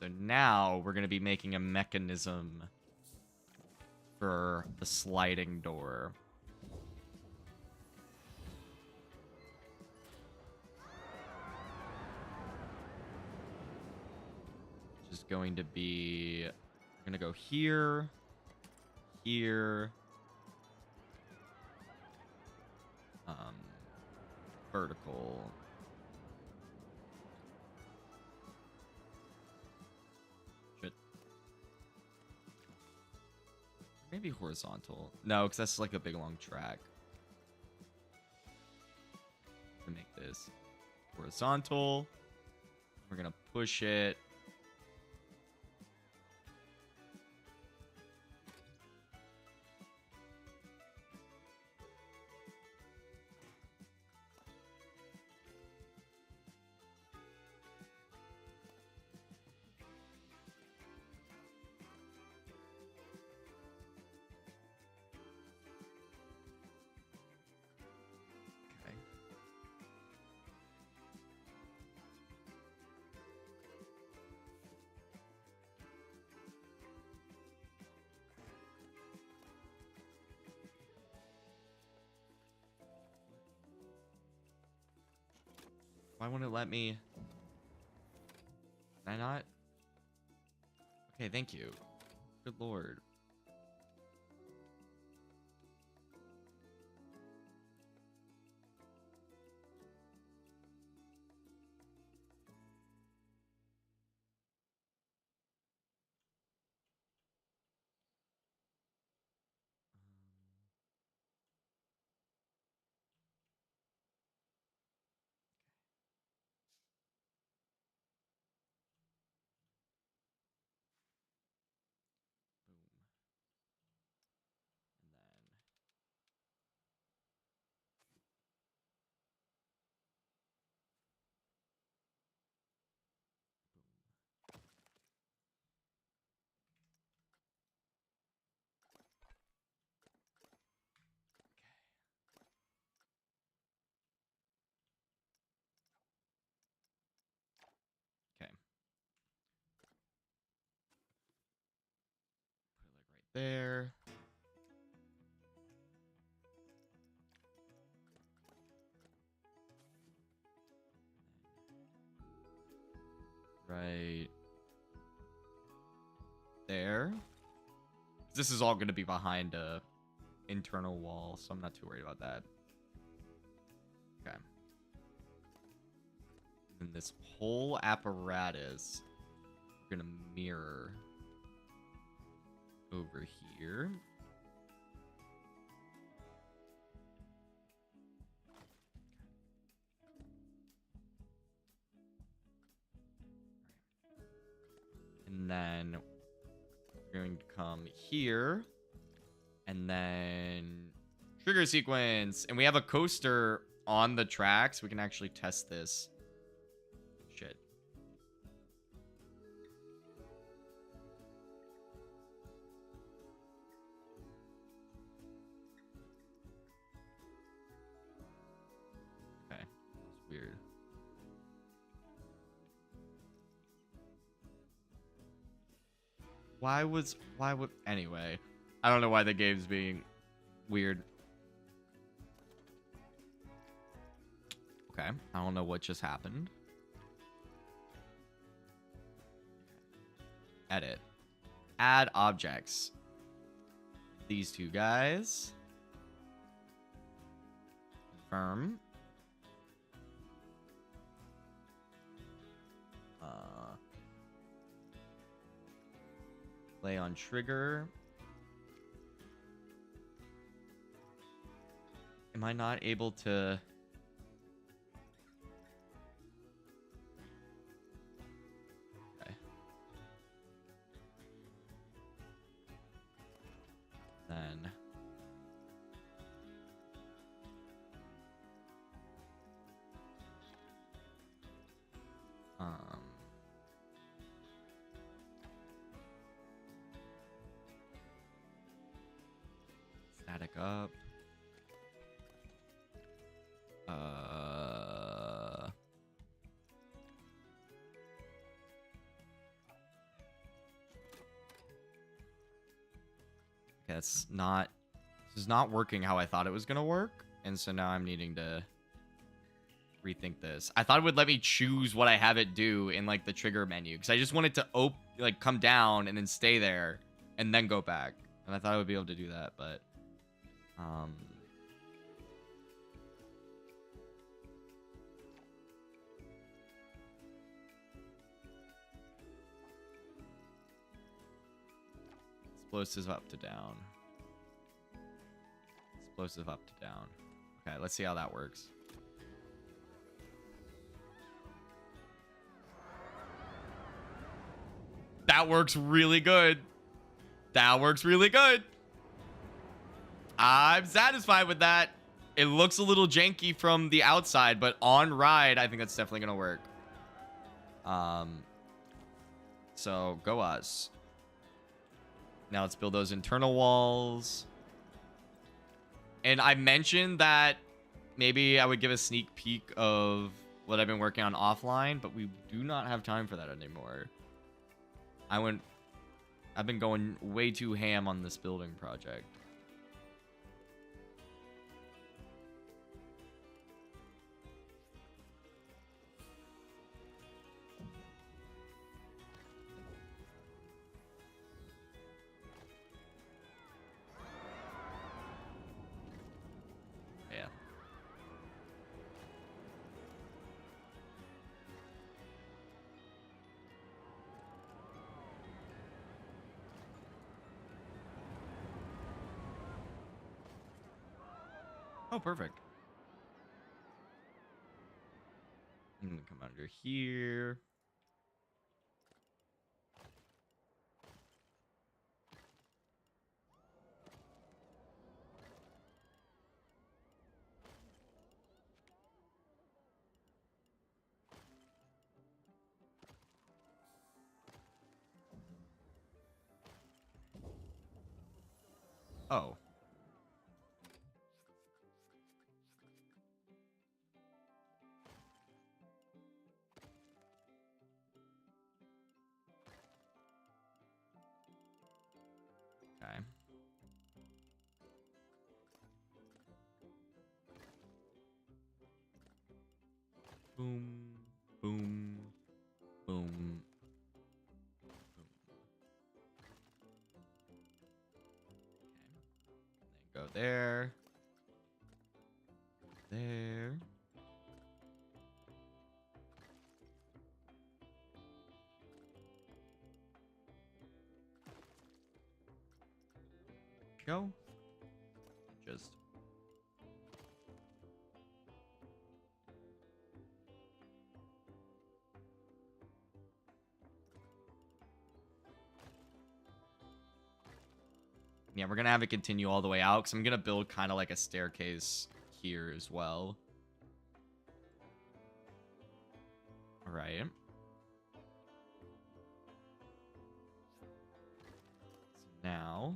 So now we're going to be making a mechanism for the sliding door. Which is going to be... We're going to go here, here, Um, vertical. Shit. Maybe horizontal. No, because that's like a big long track. To make this horizontal. We're gonna push it. Okay. Why won't it let me? Can I not? Okay, thank you. Good lord. Boom. And then okay. Put it like right there. Right there. This is all going to be behind a internal wall, so I'm not too worried about that. Okay. And this whole apparatus, we're going to mirror over here. And then we're going to come here. And then trigger sequence. And we have a coaster on the tracks. We can actually test this. Shit. Okay. That's weird. Why would anyway? I don't know why the game's being weird. Okay, I don't know what just happened. Edit. Add objects. These two guys. Confirm. Play on trigger. Am I not able to? Okay. Then. Static up. Okay, this is not working how I thought it was gonna work, and so now I'm needing to rethink this. I thought it would let me choose what I have it do in like the trigger menu, because I just wanted to come down and then stay there and then go back, and I thought I would be able to do that, but Explosive up to down. Explosive up to down. Okay, let's see how that works. That works really good. That works really good. I'm satisfied with that. It looks a little janky from the outside, but on ride, I think that's definitely gonna work. So go us. Now let's build those internal walls. And I mentioned that maybe I would give a sneak peek of what I've been working on offline, but we do not have time for that anymore. I've been going way too ham on this building project. Yeah. Oh, perfect. I'm gonna come under here. Oh. Okay. Boom, boom, boom, boom. Okay. Then go there. There. Go. Just. Yeah, we're gonna have it continue all the way out because I'm gonna build kind of like a staircase here as well. All right. So now.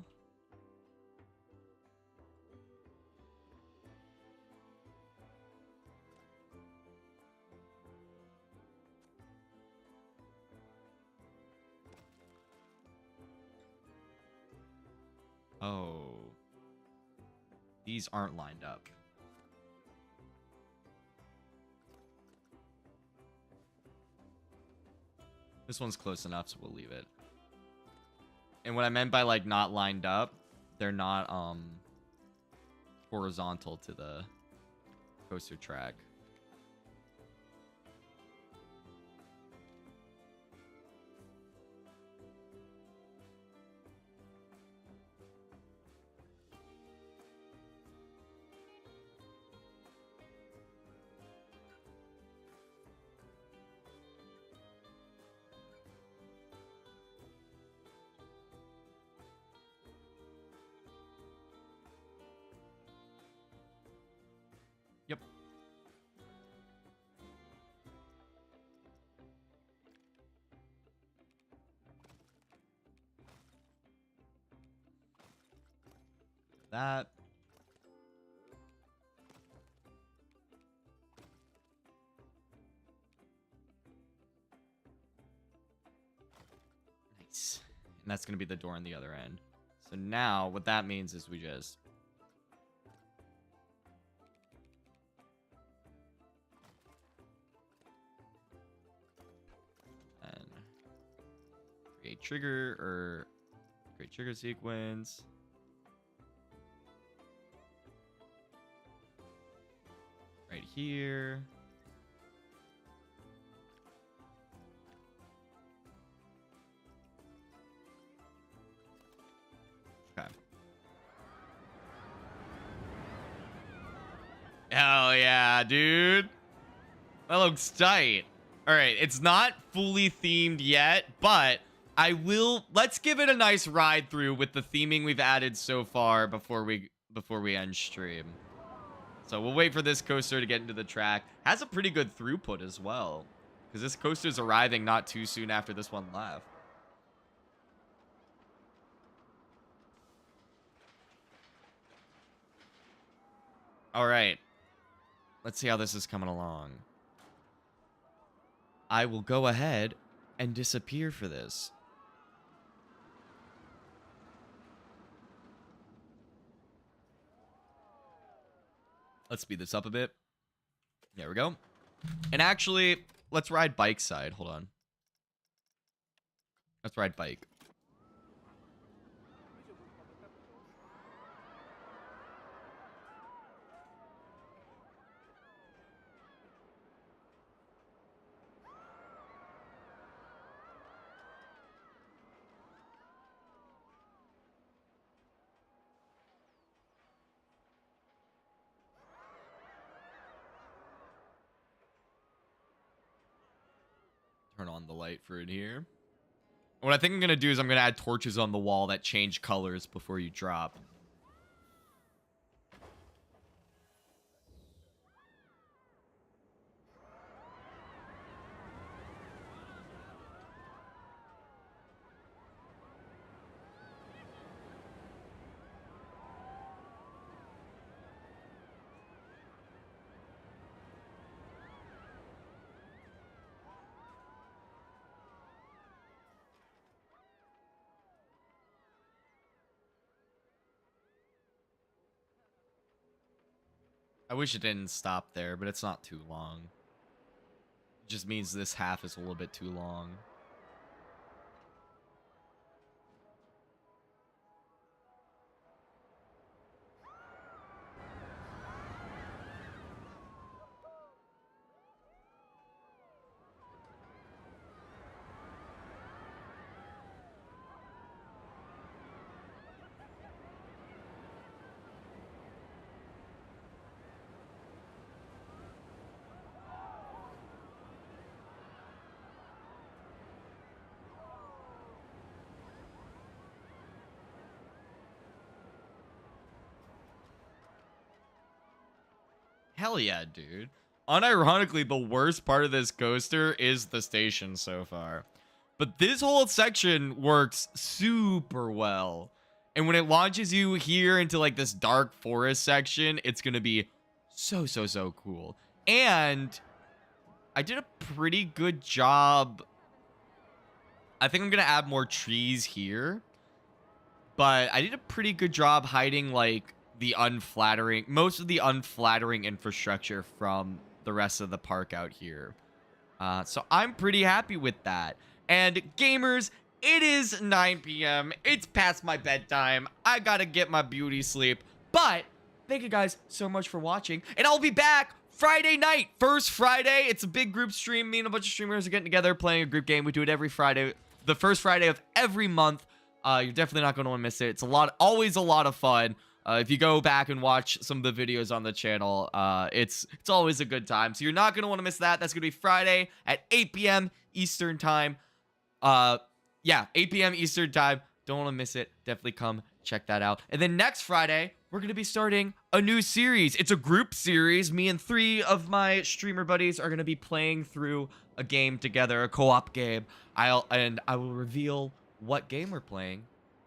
Oh. These aren't lined up. This one's close enough, so we'll leave it. And what I meant by like not lined up, they're not horizontal to the coaster track. Yep. That. Nice. And that's going to be the door on the other end. So now what that means is we just and create trigger sequence. Right here. Okay. Hell yeah, dude. That looks tight. All right, it's not fully themed yet, but let's give it a nice ride through with the theming we've added so far before we end stream. So we'll wait for this coaster to get into the track. Has a pretty good throughput as well, because this coaster's arriving not too soon after this one left. All right. Let's see how this is coming along. I will go ahead and disappear for this. Let's speed this up a bit. There we go. And actually, let's ride bike side. Hold on. Let's ride bike. Turn on the light for it here. What I think I'm going to do is I'm going to add torches on the wall that change colors before you drop. I wish it didn't stop there, but it's not too long. It just means this half is a little bit too long. Hell yeah, dude. Unironically, the worst part of this coaster is the station so far. But this whole section works super well. And when it launches you here into like this dark forest section, it's going to be so cool. And I did a pretty good job. I think I'm going to add more trees here. But I did a pretty good job hiding like most of the unflattering infrastructure from the rest of the park out here. So I'm pretty happy with that. And gamers, it is 9 p.m. It's past my bedtime. I gotta get my beauty sleep. But thank you guys so much for watching. And I'll be back Friday night. First Friday. It's a big group stream. Me and a bunch of streamers are getting together playing a group game. We do it every Friday. The first Friday of every month. You're definitely not going to want to miss it. It's always a lot of fun. If you go back and watch some of the videos on the channel, it's always a good time. So you're not going to want to miss that. That's going to be Friday at 8 p.m. Eastern time. Yeah, 8 p.m. Eastern time. Don't want to miss it. Definitely come check that out. And then next Friday, we're going to be starting a new series. It's a group series. Me and 3 of my streamer buddies are going to be playing through a game together, a co-op game. I will reveal what game we're playing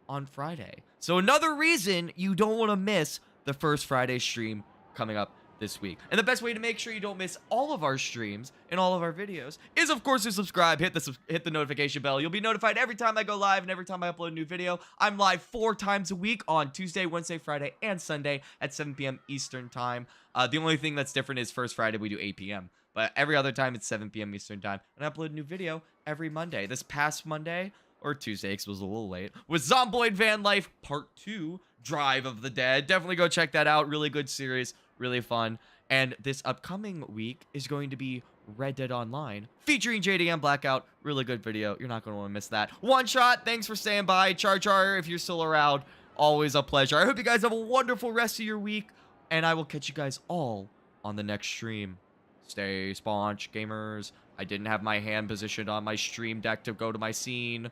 on Friday. So another reason you don't want to miss the first Friday stream coming up this week. And the best way to make sure you don't miss all of our streams and all of our videos is, of course, to subscribe. Hit the notification bell. You'll be notified every time I go live and every time I upload a new video. I'm live 4 times a week on Tuesday, Wednesday, Friday, and Sunday at 7 p.m. Eastern time. The only thing that's different is first Friday we do 8 p.m. But every other time it's 7 p.m. Eastern time. And I upload a new video every Monday. This past Monday, or Tuesday, because it was a little late, was Zomboid Van Life Part 2, Drive of the Dead. Definitely go check that out. Really good series. Really fun. And this upcoming week is going to be Red Dead Online, featuring JDM Blackout. Really good video. You're not going to want to miss that. One Shot, thanks for staying by. Char Char, if you're still around. Always a pleasure. I hope you guys have a wonderful rest of your week, and I will catch you guys all on the next stream. Stay sponge, gamers. I didn't have my hand positioned on my stream deck to go to my scene.